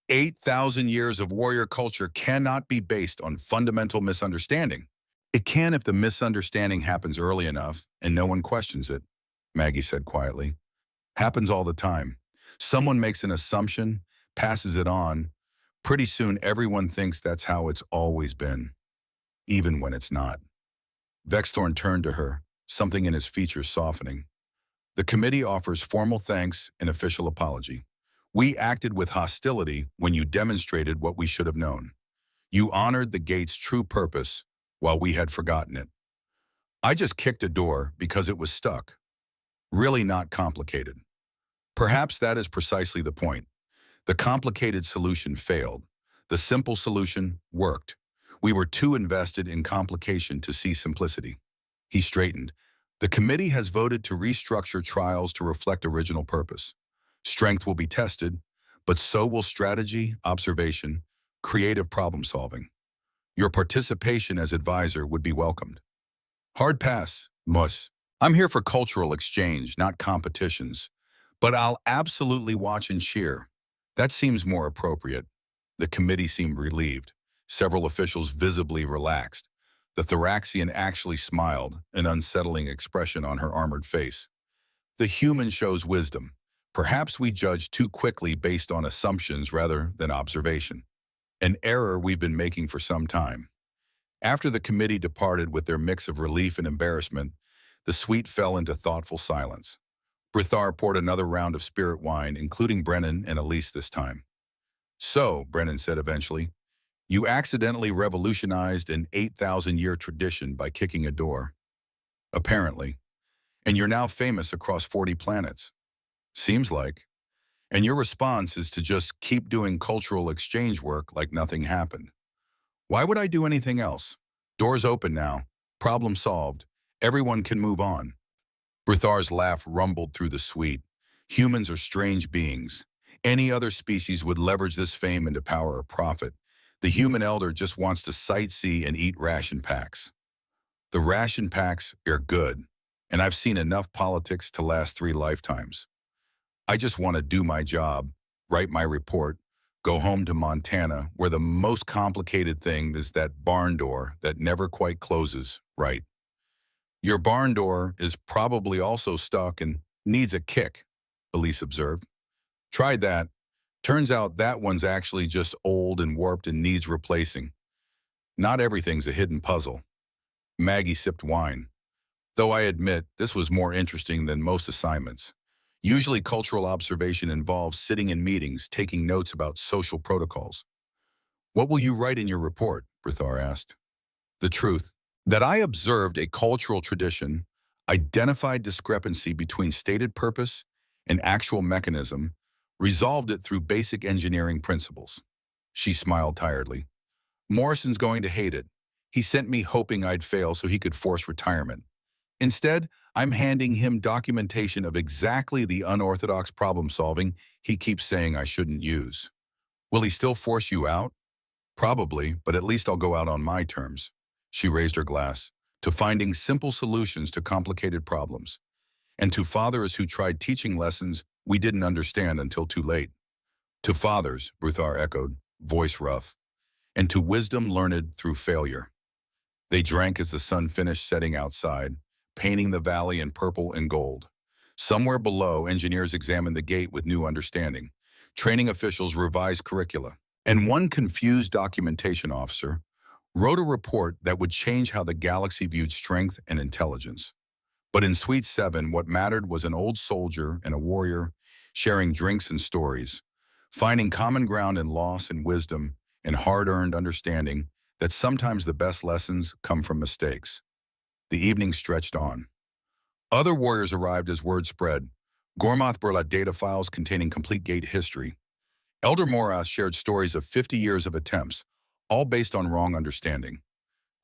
8,000 years of warrior culture cannot be based on fundamental misunderstanding. It can if the misunderstanding happens early enough and no one questions it, Maggie said quietly. Happens all the time. Someone makes an assumption, passes it on, Pretty soon, everyone thinks that's how it's always been, even when it's not. Vexthorn turned to her, something in his features softening. The committee offers formal thanks and official apology. We acted with hostility when you demonstrated what we should have known. You honored the gate's true purpose while we had forgotten it. I just kicked a door because it was stuck. Really not complicated. Perhaps that is precisely the point. The complicated solution failed. The simple solution worked. We were too invested in complication to see simplicity. He straightened. The committee has voted to restructure trials to reflect original purpose. Strength will be tested, but so will strategy, observation, creative problem solving. Your participation as advisor would be welcomed. Hard pass, Mus. I'm here for cultural exchange, not competitions. But I'll absolutely watch and cheer. That seems more appropriate. The committee seemed relieved. Several officials visibly relaxed. The Thoraxian actually smiled, an unsettling expression on her armored face. The human shows wisdom. Perhaps we judge too quickly based on assumptions rather than observation. An error we've been making for some time. After the committee departed with their mix of relief and embarrassment, the suite fell into thoughtful silence. Brithar poured another round of spirit wine, including Brennan and Elise this time. So, Brennan said eventually, you accidentally revolutionized an 8,000-year tradition by kicking a door. Apparently. And you're now famous across 40 planets. Seems like. And your response is to just keep doing cultural exchange work like nothing happened. Why would I do anything else? Doors open now. Problem solved. Everyone can move on. Brithar's laugh rumbled through the suite. Humans are strange beings. Any other species would leverage this fame into power or profit. The human elder just wants to sightsee and eat ration packs. The ration packs are good, and I've seen enough politics to last 3 lifetimes. I just want to do my job, write my report, go home to Montana, where the most complicated thing is that barn door that never quite closes right. Your barn door is probably also stuck and needs a kick, Elise observed. Tried that. Turns out that one's actually just old and warped and needs replacing. Not everything's a hidden puzzle. Maggie sipped wine. Though I admit, this was more interesting than most assignments. Usually cultural observation involves sitting in meetings, taking notes about social protocols. What will you write in your report? Brithar asked. The truth. That I observed a cultural tradition, identified discrepancy between stated purpose and actual mechanism, resolved it through basic engineering principles. She smiled tiredly. Morrison's going to hate it. He sent me hoping I'd fail so he could force retirement. Instead, I'm handing him documentation of exactly the unorthodox problem solving he keeps saying I shouldn't use. Will he still force you out? Probably, but at least I'll go out on my terms. She raised her glass, to finding simple solutions to complicated problems, and to fathers who tried teaching lessons we didn't understand until too late. To fathers, Brithar echoed, voice rough, and to wisdom learned through failure. They drank as the sun finished setting outside, painting the valley in purple and gold. Somewhere below, engineers examined the gate with new understanding. Training officials revised curricula, and one confused documentation officer wrote a report that would change how the galaxy viewed strength and intelligence. But in Suite 7, what mattered was an old soldier and a warrior sharing drinks and stories, finding common ground in loss and wisdom and hard-earned understanding that sometimes the best lessons come from mistakes. The evening stretched on. Other warriors arrived as word spread. Gormoth brought out data files containing complete gate history. Elder Morath shared stories of 50 years of attempts, all based on wrong understanding.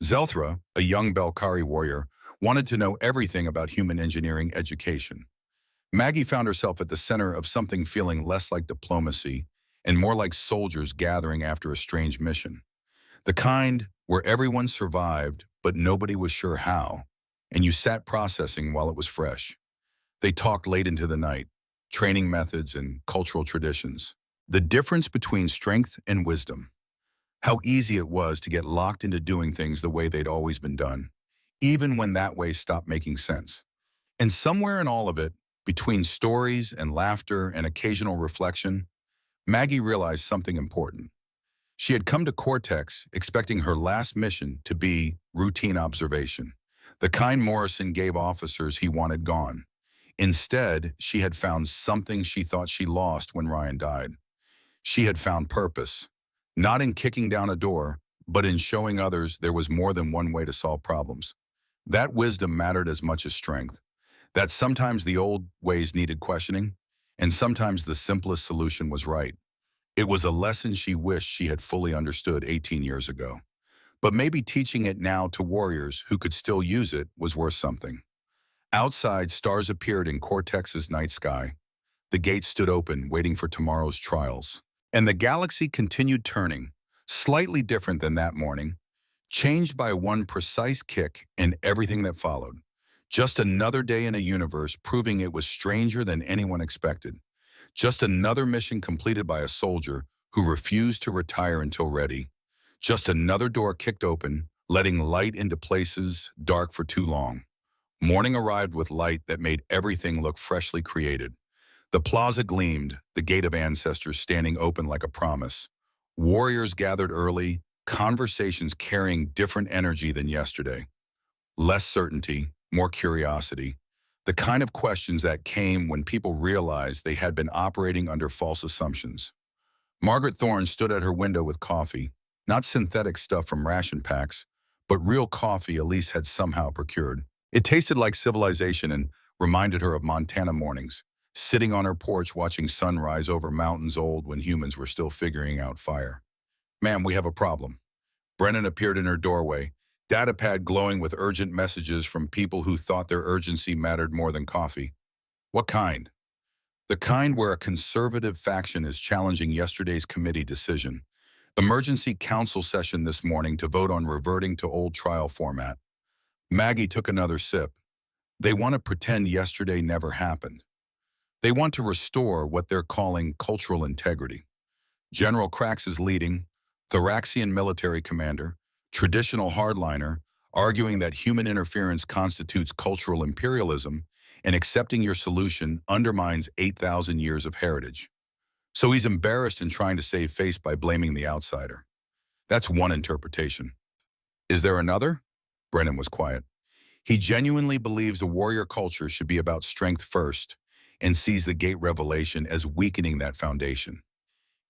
Zelthra, a young Belkari warrior, wanted to know everything about human engineering education. Maggie found herself at the center of something feeling less like diplomacy and more like soldiers gathering after a strange mission. The kind where everyone survived, but nobody was sure how, and you sat processing while it was fresh. They talked late into the night, training methods and cultural traditions. The difference between strength and wisdom. How easy it was to get locked into doing things the way they'd always been done, even when that way stopped making sense. And somewhere in all of it, between stories and laughter and occasional reflection, Maggie realized something important. She had come to Cortex expecting her last mission to be routine observation, the kind Morrison gave officers he wanted gone. Instead, she had found something she thought she lost when Ryan died. She had found purpose, not in kicking down a door, but in showing others there was more than one way to solve problems. That wisdom mattered as much as strength, that sometimes the old ways needed questioning, and sometimes the simplest solution was right. It was a lesson she wished she had fully understood 18 years ago. But maybe teaching it now to warriors who could still use it was worth something. Outside, stars appeared in Cortex's night sky. The gate stood open, waiting for tomorrow's trials. And the galaxy continued turning, slightly different than that morning, changed by one precise kick and everything that followed. Just another day in a universe proving it was stranger than anyone expected. Just another mission completed by a soldier who refused to retire until ready. Just another door kicked open, letting light into places dark for too long. Morning arrived with light that made everything look freshly created. The plaza gleamed, the gate of ancestors standing open like a promise. Warriors gathered early, conversations carrying different energy than yesterday. Less certainty, more curiosity. The kind of questions that came when people realized they had been operating under false assumptions. Margaret Thorne stood at her window with coffee, not synthetic stuff from ration packs, but real coffee Elise had somehow procured. It tasted like civilization and reminded her of Montana mornings, sitting on her porch watching sunrise over mountains old when humans were still figuring out fire. "Ma'am, we have a problem." Brennan appeared in her doorway, datapad glowing with urgent messages from people who thought their urgency mattered more than coffee. "What kind?" "The kind where a conservative faction is challenging yesterday's committee decision. Emergency council session this morning to vote on reverting to old trial format." Maggie took another sip. "They want to pretend yesterday never happened. They want to restore what they're calling cultural integrity. General Krax is leading, Thoraxian military commander, traditional hardliner, arguing that human interference constitutes cultural imperialism, and accepting your solution undermines 8,000 years of heritage. So he's embarrassed and trying to save face by blaming the outsider. That's one interpretation. Is there another?" Brennan was quiet. "He genuinely believes the warrior culture should be about strength first and sees the gate revelation as weakening that foundation.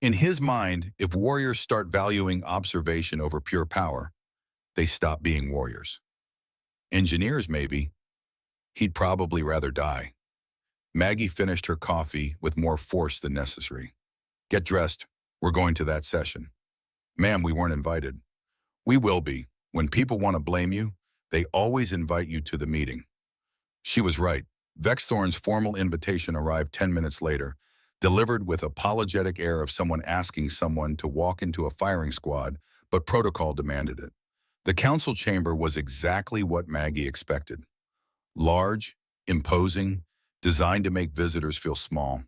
In his mind, if warriors start valuing observation over pure power, they stop being warriors. Engineers, maybe. He'd probably rather die." Maggie finished her coffee with more force than necessary. "Get dressed. We're going to that session." "Ma'am, we weren't invited." "We will be. When people want to blame you, they always invite you to the meeting." She was right. Vexthorn's formal invitation arrived 10 minutes later, delivered with apologetic air of someone asking someone to walk into a firing squad, but protocol demanded it. The council chamber was exactly what Maggie expected. Large, imposing, designed to make visitors feel small.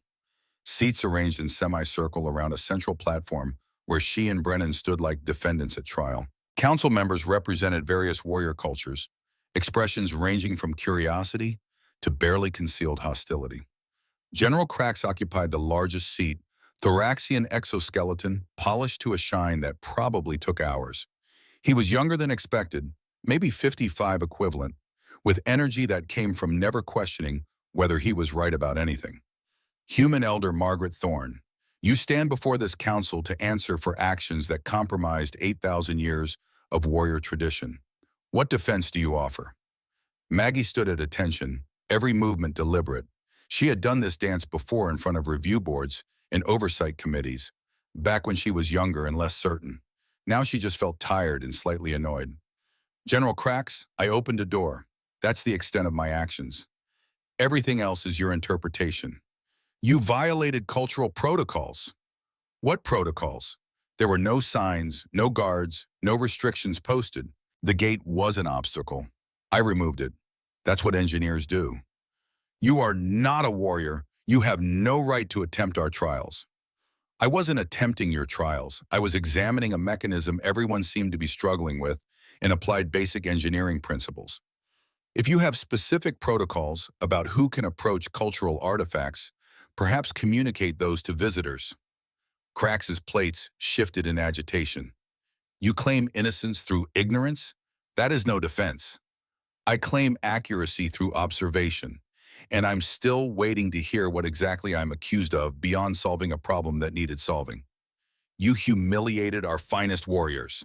Seats arranged in semicircle around a central platform where she and Brennan stood like defendants at trial. Council members represented various warrior cultures, expressions ranging from curiosity to barely concealed hostility. General Krax occupied the largest seat, Thoraxian exoskeleton, polished to a shine that probably took hours. He was younger than expected, maybe 55 equivalent, with energy that came from never questioning whether he was right about anything. Human elder Margaret Thorne, you stand before this council to answer for actions that compromised 8,000 years of warrior tradition. What defense do you offer? Maggie stood at attention, every movement deliberate. She had done this dance before in front of review boards and oversight committees, back when she was younger and less certain. Now she just felt tired and slightly annoyed. General Krax, I opened a door. That's the extent of my actions. Everything else is your interpretation. You violated cultural protocols. What protocols? There were no signs, no guards, no restrictions posted. The gate was an obstacle. I removed it. That's what engineers do. You are not a warrior. You have no right to attempt our trials. I wasn't attempting your trials. I was examining a mechanism everyone seemed to be struggling with and applied basic engineering principles. If you have specific protocols about who can approach cultural artifacts, perhaps communicate those to visitors. Crax's plates shifted in agitation. You claim innocence through ignorance? That is no defense. I claim accuracy through observation, and I'm still waiting to hear what exactly I'm accused of beyond solving a problem that needed solving. You humiliated our finest warriors.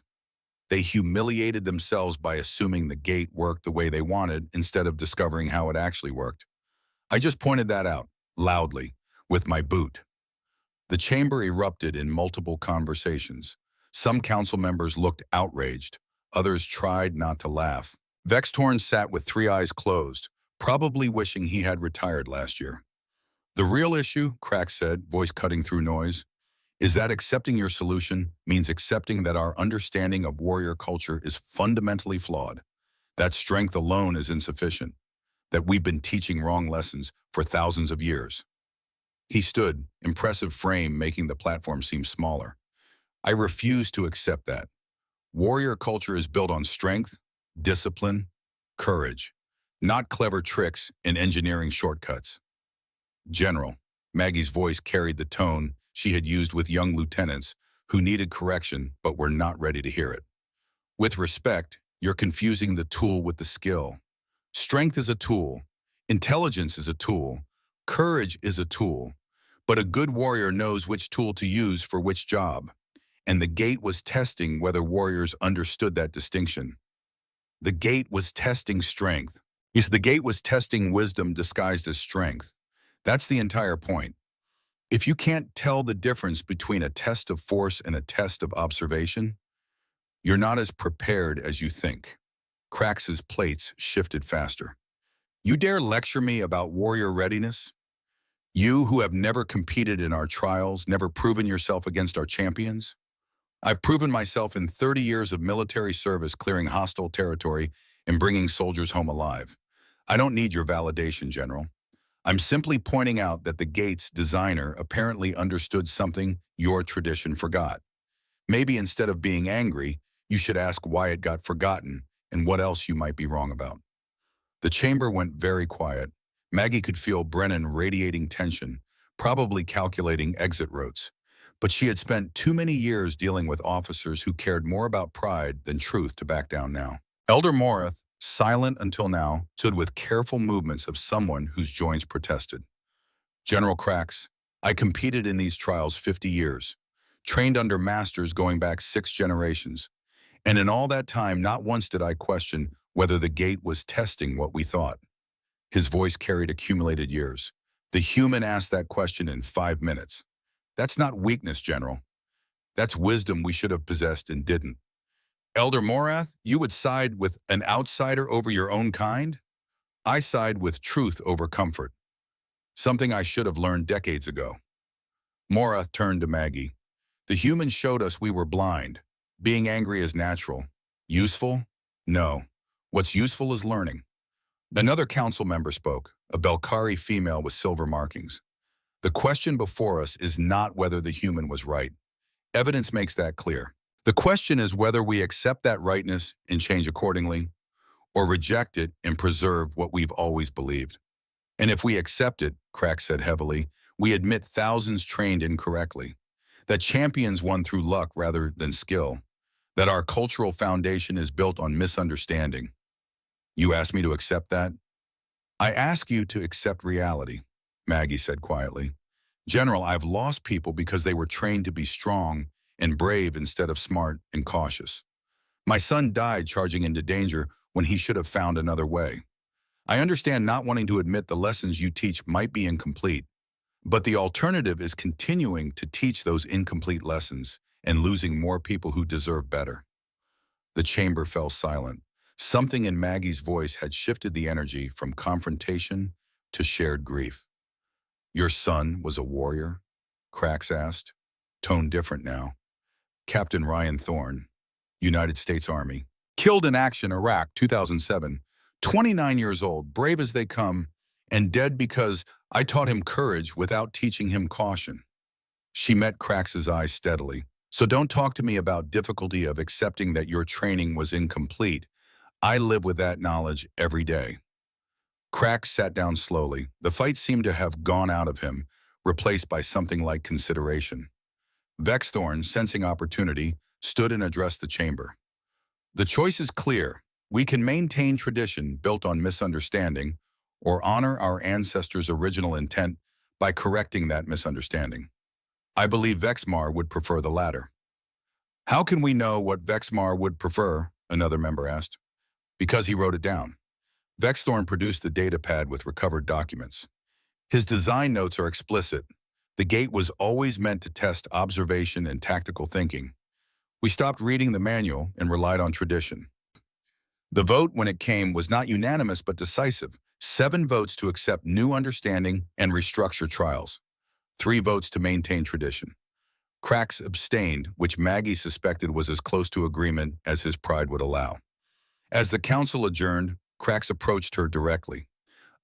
They humiliated themselves by assuming the gate worked the way they wanted instead of discovering how it actually worked. I just pointed that out, loudly, with my boot. The chamber erupted in multiple conversations. Some council members looked outraged. Others tried not to laugh. Vextorn sat with three eyes closed, probably wishing he had retired last year. The real issue, Crax said, voice cutting through noise, is that accepting your solution means accepting that our understanding of warrior culture is fundamentally flawed, that strength alone is insufficient, that we've been teaching wrong lessons for thousands of years. He stood, impressive frame making the platform seem smaller. I refuse to accept that. Warrior culture is built on strength, discipline, courage, not clever tricks and engineering shortcuts. General, Maggie's voice carried the tone she had used with young lieutenants who needed correction but were not ready to hear it. With respect, you're confusing the tool with the skill. Strength is a tool. Intelligence is a tool. Courage is a tool. But a good warrior knows which tool to use for which job. And the gate was testing whether warriors understood that distinction. The gate was testing strength. Yes, the gate was testing wisdom disguised as strength. That's the entire point. If you can't tell the difference between a test of force and a test of observation, you're not as prepared as you think. Crax's plates shifted faster. You dare lecture me about warrior readiness? You who have never competed in our trials, never proven yourself against our champions? I've proven myself in 30 years of military service clearing hostile territory and bringing soldiers home alive. I don't need your validation, General. I'm simply pointing out that the gate's designer apparently understood something your tradition forgot. Maybe instead of being angry, you should ask why it got forgotten and what else you might be wrong about. The chamber went very quiet. Maggie could feel Brennan radiating tension, probably calculating exit routes. But she had spent too many years dealing with officers who cared more about pride than truth to back down now. Elder Morath, silent until now, stood with careful movements of someone whose joints protested. General Crax, I competed in these trials 50 years, trained under masters going back 6 generations. And in all that time, not once did I question whether the gate was testing what we thought. His voice carried accumulated years. The human asked that question in 5 minutes. That's not weakness, General. That's wisdom we should have possessed and didn't. Elder Morath, you would side with an outsider over your own kind? I side with truth over comfort. Something I should have learned decades ago. Morath turned to Maggie. The humans showed us we were blind. Being angry is natural. Useful? No. What's useful is learning. Another council member spoke, a Belkari female with silver markings. The question before us is not whether the human was right. Evidence makes that clear. The question is whether we accept that rightness and change accordingly, or reject it and preserve what we've always believed. And if we accept it, Crax said heavily, we admit thousands trained incorrectly, that champions won through luck rather than skill, that our cultural foundation is built on misunderstanding. You ask me to accept that? I ask you to accept reality, Maggie said quietly. General, I've lost people because they were trained to be strong and brave instead of smart and cautious. My son died charging into danger when he should have found another way. I understand not wanting to admit the lessons you teach might be incomplete, but the alternative is continuing to teach those incomplete lessons and losing more people who deserve better. The chamber fell silent. Something in Maggie's voice had shifted the energy from confrontation to shared grief. Your son was a warrior? Crax asked, tone different now. Captain Ryan Thorne, United States Army. Killed in action, Iraq, 2007. 29 years old, brave as they come, and dead because I taught him courage without teaching him caution. She met Crax's eyes steadily. So don't talk to me about difficulty of accepting that your training was incomplete. I live with that knowledge every day. Crax sat down slowly. The fight seemed to have gone out of him, replaced by something like consideration. Vexthorn, sensing opportunity, stood and addressed the chamber. The choice is clear. We can maintain tradition built on misunderstanding or honor our ancestors' original intent by correcting that misunderstanding. I believe Vexmar would prefer the latter. How can we know what Vexmar would prefer? Another member asked. Because he wrote it down. Vexthorn produced the data pad with recovered documents. His design notes are explicit. The gate was always meant to test observation and tactical thinking. We stopped reading the manual and relied on tradition. The vote, when it came, was not unanimous but decisive. 7 votes to accept new understanding and restructure trials. 3 votes to maintain tradition. Cracks abstained, which Maggie suspected was as close to agreement as his pride would allow. As the council adjourned, Cracks approached her directly.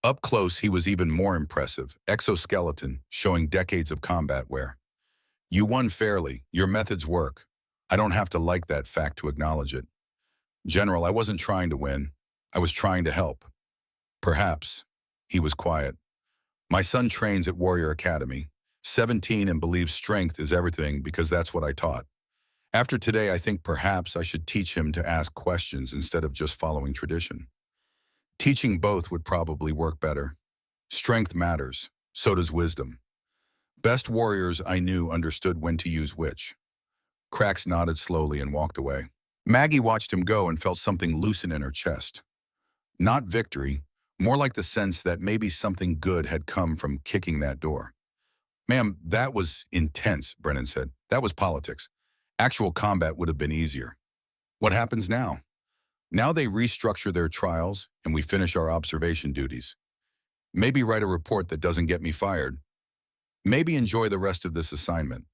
Up close, he was even more impressive, exoskeleton, showing decades of combat wear. You won fairly. Your methods work. I don't have to like that fact to acknowledge it. General, I wasn't trying to win. I was trying to help. Perhaps. He was quiet. My son trains at Warrior Academy, 17, and believes strength is everything because that's what I taught. After today, I think perhaps I should teach him to ask questions instead of just following tradition. Teaching both would probably work better. Strength matters. So does wisdom. Best warriors I knew understood when to use which. Cracks nodded slowly and walked away. Maggie watched him go and felt something loosen in her chest. Not victory, more like the sense that maybe something good had come from kicking that door. Ma'am, that was intense, Brennan said. That was politics. Actual combat would have been easier. What happens now? Now they restructure their trials and we finish our observation duties. Maybe write a report that doesn't get me fired. Maybe enjoy the rest of this assignment.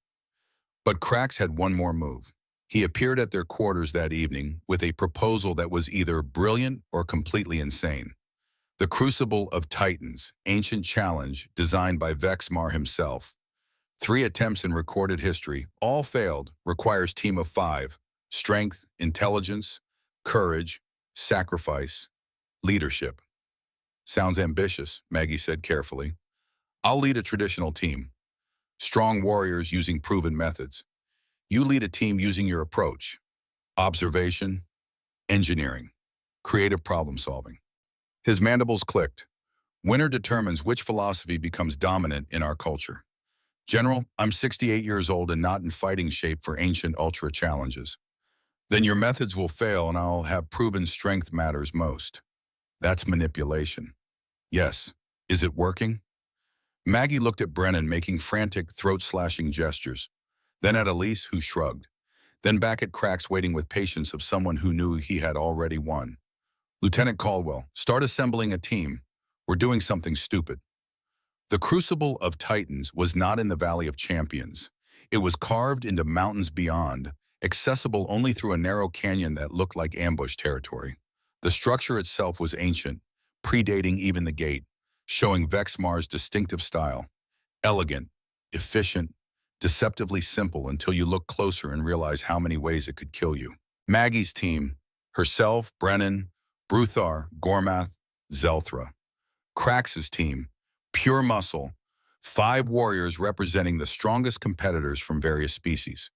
But Cracks had one more move. He appeared at their quarters that evening with a proposal that was either brilliant or completely insane. The Crucible of Titans, ancient challenge designed by Vexmar himself. 3 attempts in recorded history, all failed, requires team of 5. Strength, intelligence, courage, sacrifice, leadership. Sounds ambitious, Maggie said carefully. I'll lead a traditional team. Strong warriors using proven methods. You lead a team using your approach. Observation, engineering, creative problem solving. His mandibles clicked. Winner determines which philosophy becomes dominant in our culture. General, I'm 68 years old and not in fighting shape for ancient ultra challenges. Then your methods will fail and I'll have proven strength matters most. That's manipulation. Yes. Is it working? Maggie looked at Brennan making frantic, throat-slashing gestures, then at Elise, who shrugged, then back at Cracks waiting with patience of someone who knew he had already won. Lieutenant Caldwell, start assembling a team. We're doing something stupid. The Crucible of Titans was not in the Valley of Champions. It was carved into mountains beyond, accessible only through a narrow canyon that looked like ambush territory. The structure itself was ancient, predating even the gate, showing Vexmar's distinctive style. Elegant, efficient, deceptively simple until you look closer and realize how many ways it could kill you. Maggie's team, herself, Brennan, Bruthar, Gormath, Zelthra. Crax's team, pure muscle, 5 warriors representing the strongest competitors from various species.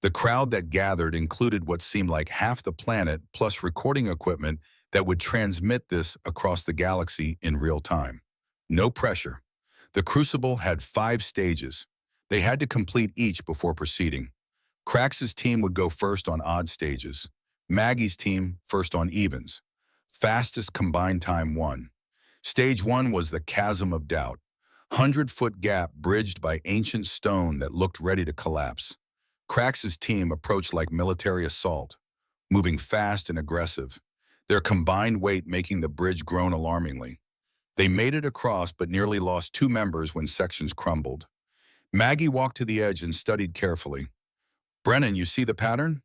The crowd that gathered included what seemed like half the planet plus recording equipment that would transmit this across the galaxy in real time. No pressure. The Crucible had 5 stages. They had to complete each before proceeding. Crax's team would go first on odd stages. Maggie's team first on evens. Fastest combined time won. Stage 1 was the Chasm of Doubt. 100-foot gap bridged by ancient stone that looked ready to collapse. Crax's team approached like military assault, moving fast and aggressive, their combined weight making the bridge groan alarmingly. They made it across but nearly lost 2 members when sections crumbled. Maggie walked to the edge and studied carefully. Brennan, you see the pattern?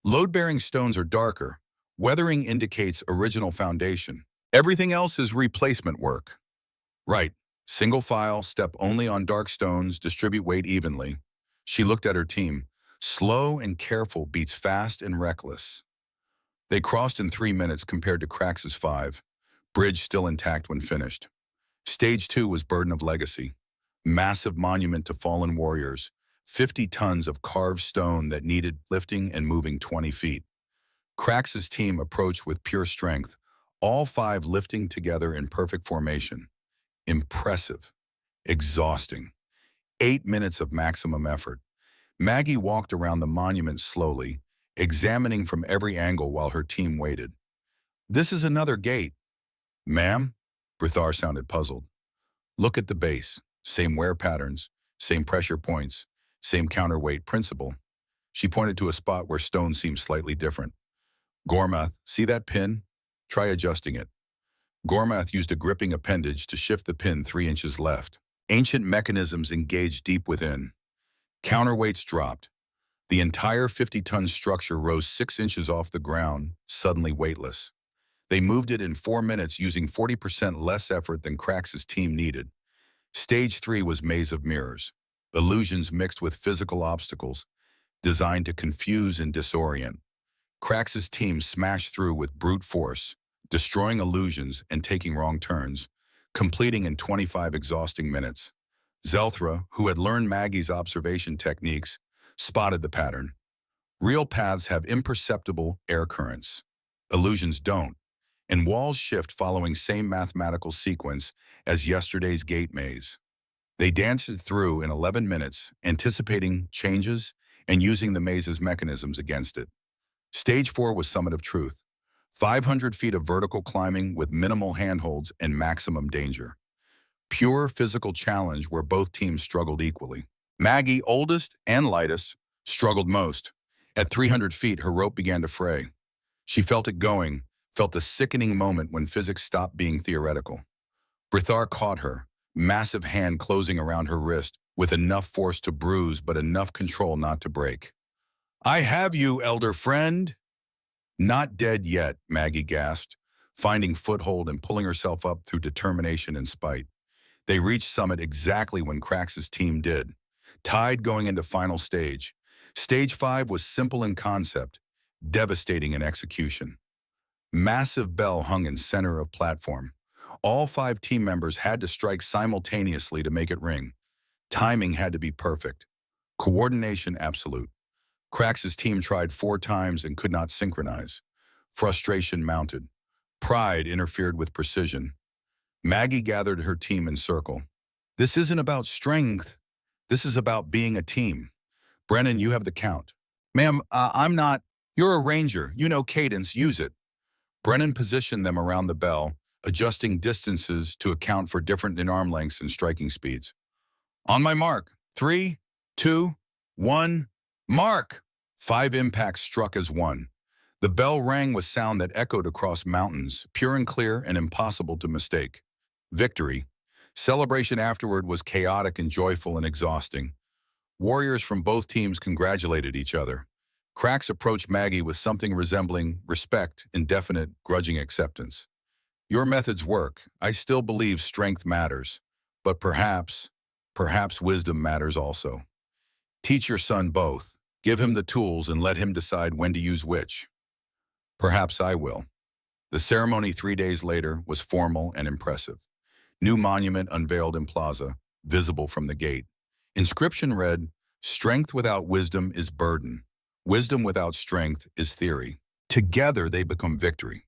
Load-bearing stones are darker. Weathering indicates original foundation. Everything else is replacement work. Right. Single file, step only on dark stones, distribute weight evenly. She looked at her team. Slow and careful beats fast and reckless. They crossed in 3 minutes compared to Crax's 5. Bridge still intact when finished. Stage 2 was Burden of Legacy. Massive monument to fallen warriors. 50 tons of carved stone that needed lifting and moving 20 feet. Crax's team approached with pure strength, all five lifting together in perfect formation. Impressive. Exhausting. 8 minutes of maximum effort. Maggie walked around the monument slowly, examining from every angle while her team waited. This is another gate. Ma'am? Brithar sounded puzzled. Look at the base. Same wear patterns, same pressure points, same counterweight principle. She pointed to a spot where stone seemed slightly different. Gormath, see that pin? Try adjusting it. Gormath used a gripping appendage to shift the pin 3 inches left. Ancient mechanisms engaged deep within. Counterweights dropped. The entire 50-ton structure rose 6 inches off the ground, suddenly weightless. They moved it in 4 minutes using 40% less effort than Crax's team needed. Stage 3 was Maze of Mirrors, illusions mixed with physical obstacles, designed to confuse and disorient. Crax's team smashed through with brute force, destroying illusions and taking wrong turns, completing in 25 exhausting minutes. Zelthra, who had learned Maggie's observation techniques, spotted the pattern. Real paths have imperceptible air currents. Illusions don't, and walls shift following same mathematical sequence as yesterday's gate maze. They danced it through in 11 minutes, anticipating changes and using the maze's mechanisms against it. Stage 4 was Summit of Truth. 500 feet of vertical climbing with minimal handholds and maximum danger. Pure physical challenge where both teams struggled equally. Maggie, oldest and lightest, struggled most. At 300 feet, her rope began to fray. She felt it going, felt the sickening moment when physics stopped being theoretical. Brithar caught her, massive hand closing around her wrist, with enough force to bruise but enough control not to break. I have you, elder friend. Not dead yet, Maggie gasped, finding foothold and pulling herself up through determination and spite. They reached summit exactly when Crax's team did, tied going into final stage. Stage 5 was simple in concept, devastating in execution. Massive bell hung in center of platform. All 5 team members had to strike simultaneously to make it ring. Timing had to be perfect. Coordination absolute. Crax's team tried 4 times and could not synchronize. Frustration mounted. Pride interfered with precision. Maggie gathered her team in circle. This isn't about strength. This is about being a team. Brennan, you have the count. Ma'am, I'm not. You're a ranger. You know cadence. Use it. Brennan positioned them around the bell, adjusting distances to account for different in arm lengths and striking speeds. On my mark. 3, 2, 1, mark! 5 impacts struck as one. The bell rang with sound that echoed across mountains, pure and clear and impossible to mistake. Victory. Celebration afterward was chaotic and joyful and exhausting. Warriors from both teams congratulated each other. Crax approached Maggie with something resembling respect and definite, grudging acceptance. Your methods work. I still believe strength matters. But perhaps wisdom matters also. Teach your son both. Give him the tools and let him decide when to use which. Perhaps I will. The ceremony 3 days later was formal and impressive. New monument unveiled in plaza, visible from the gate. Inscription read, "Strength without wisdom is burden. Wisdom without strength is theory. Together they become victory."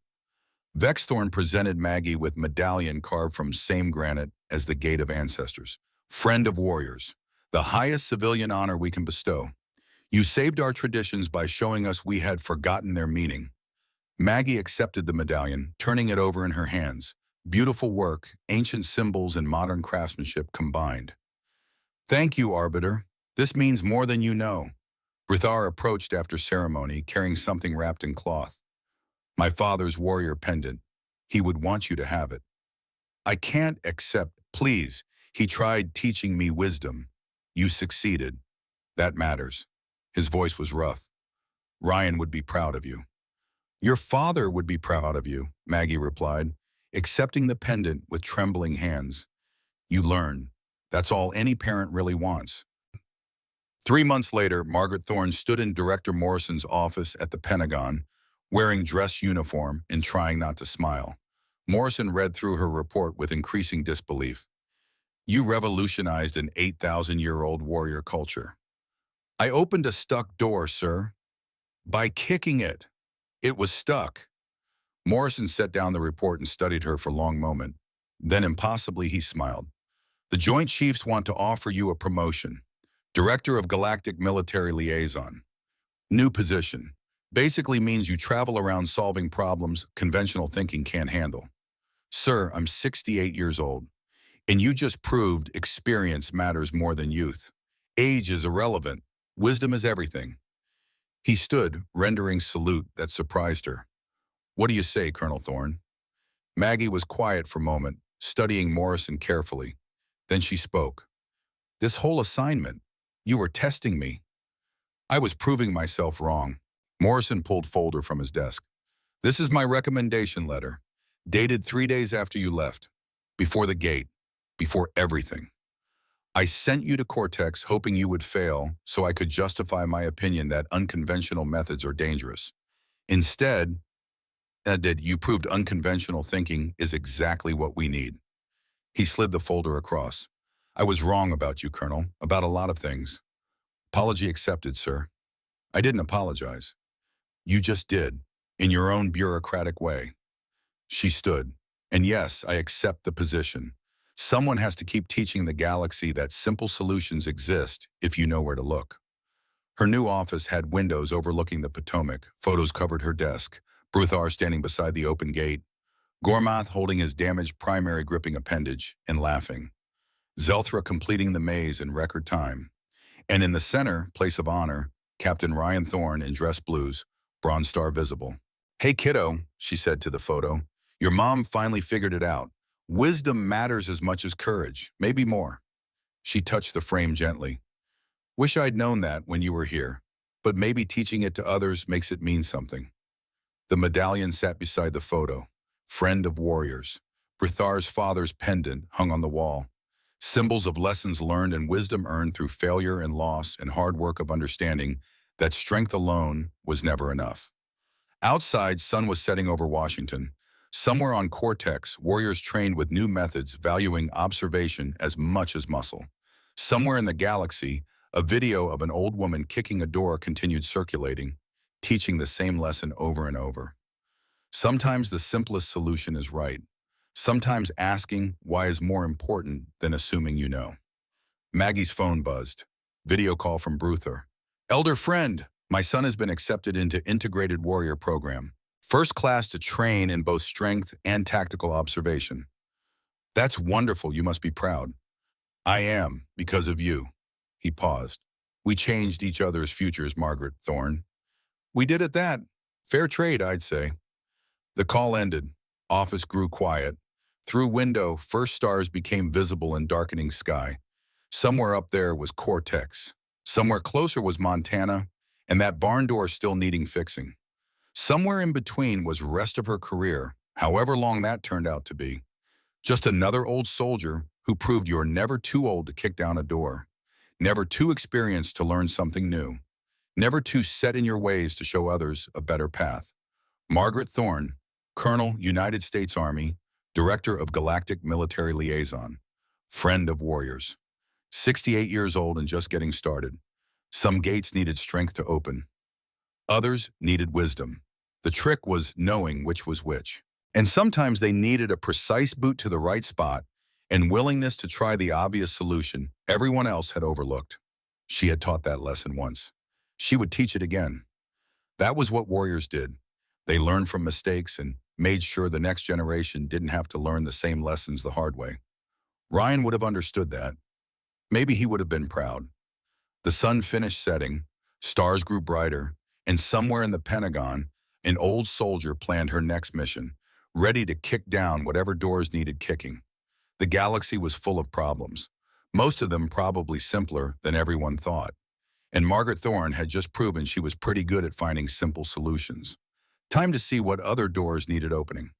Vexthorn presented Maggie with medallion carved from same granite as the Gate of Ancestors. Friend of warriors, the highest civilian honor we can bestow. You saved our traditions by showing us we had forgotten their meaning. Maggie accepted the medallion, turning it over in her hands. Beautiful work, ancient symbols and modern craftsmanship combined. Thank you, Arbiter. This means more than you know. Brithar approached after ceremony, carrying something wrapped in cloth. My father's warrior pendant. He would want you to have it. I can't accept, please. He tried teaching me wisdom. You succeeded. That matters. His voice was rough. Ryan would be proud of you. Your father would be proud of you, Maggie replied, accepting the pendant with trembling hands. You learn. That's all any parent really wants. 3 months later, Margaret Thorne stood in Director Morrison's office at the Pentagon, wearing dress uniform and trying not to smile. Morrison read through her report with increasing disbelief. You revolutionized an 8,000-year-old warrior culture. I opened a stuck door, sir. By kicking it. It was stuck. Morrison set down the report and studied her for a long moment. Then impossibly he smiled. The Joint Chiefs want to offer you a promotion. Director of Galactic Military Liaison. New position. Basically means you travel around solving problems conventional thinking can't handle. Sir, I'm 68 years old, and you just proved experience matters more than youth. Age is irrelevant. Wisdom is everything. He stood, rendering salute that surprised her. What do you say, Colonel Thorne? Maggie was quiet for a moment, studying Morrison carefully. Then she spoke. This whole assignment, you were testing me. I was proving myself wrong. Morrison pulled folder from his desk. This is my recommendation letter, dated 3 days after you left. Before the gate, before everything. I sent you to Cortex hoping you would fail so I could justify my opinion that unconventional methods are dangerous. Instead, you proved unconventional thinking is exactly what we need. He slid the folder across. I was wrong about you, Colonel, about a lot of things. Apology accepted, sir. I didn't apologize. You just did, in your own bureaucratic way. She stood. And yes, I accept the position. Someone has to keep teaching the galaxy that simple solutions exist if you know where to look. Her new office had windows overlooking the Potomac. Photos covered her desk. Bruthar standing beside the open gate. Gormath holding his damaged primary gripping appendage and laughing. Zelthra completing the maze in record time. And in the center, place of honor, Captain Ryan Thorne in dress blues, Bronze Star visible. Hey kiddo, she said to the photo. Your mom finally figured it out. Wisdom matters as much as courage, maybe more. She touched the frame gently. Wish I'd known that when you were here, but maybe teaching it to others makes it mean something. The medallion sat beside the photo. Friend of warriors. Brithar's father's pendant hung on the wall. Symbols of lessons learned and wisdom earned through failure and loss and hard work of understanding that strength alone was never enough. Outside, sun was setting over Washington. Somewhere on Cortex, warriors trained with new methods valuing observation as much as muscle. Somewhere in the galaxy, a video of an old woman kicking a door continued circulating, teaching the same lesson over and over. Sometimes the simplest solution is right. Sometimes asking why is more important than assuming you know. Maggie's phone buzzed. Video call from Bruthar. Elder friend, my son has been accepted into Integrated Warrior Program. First class to train in both strength and tactical observation. That's wonderful, you must be proud. I am, because of you. He paused. We changed each other's futures, Margaret Thorne. We did at that. Fair trade, I'd say. The call ended. Office grew quiet. Through window, first stars became visible in darkening sky. Somewhere up there was Cortex. Somewhere closer was Montana, and that barn door still needing fixing. Somewhere in between was rest of her career, however long that turned out to be. Just another old soldier who proved you're never too old to kick down a door, never too experienced to learn something new, never too set in your ways to show others a better path. Margaret Thorne, Colonel, United States Army, Director of Galactic Military Liaison, friend of warriors. 68 years old and just getting started. Some gates needed strength to open. Others needed wisdom. The trick was knowing which was which. And sometimes they needed a precise boot to the right spot and willingness to try the obvious solution everyone else had overlooked. She had taught that lesson once. She would teach it again. That was what warriors did. They learned from mistakes and made sure the next generation didn't have to learn the same lessons the hard way. Ryan would have understood that. Maybe he would have been proud. The sun finished setting, stars grew brighter, and somewhere in the Pentagon, an old soldier planned her next mission, ready to kick down whatever doors needed kicking. The galaxy was full of problems, most of them probably simpler than everyone thought. And Margaret Thorne had just proven she was pretty good at finding simple solutions. Time to see what other doors needed opening.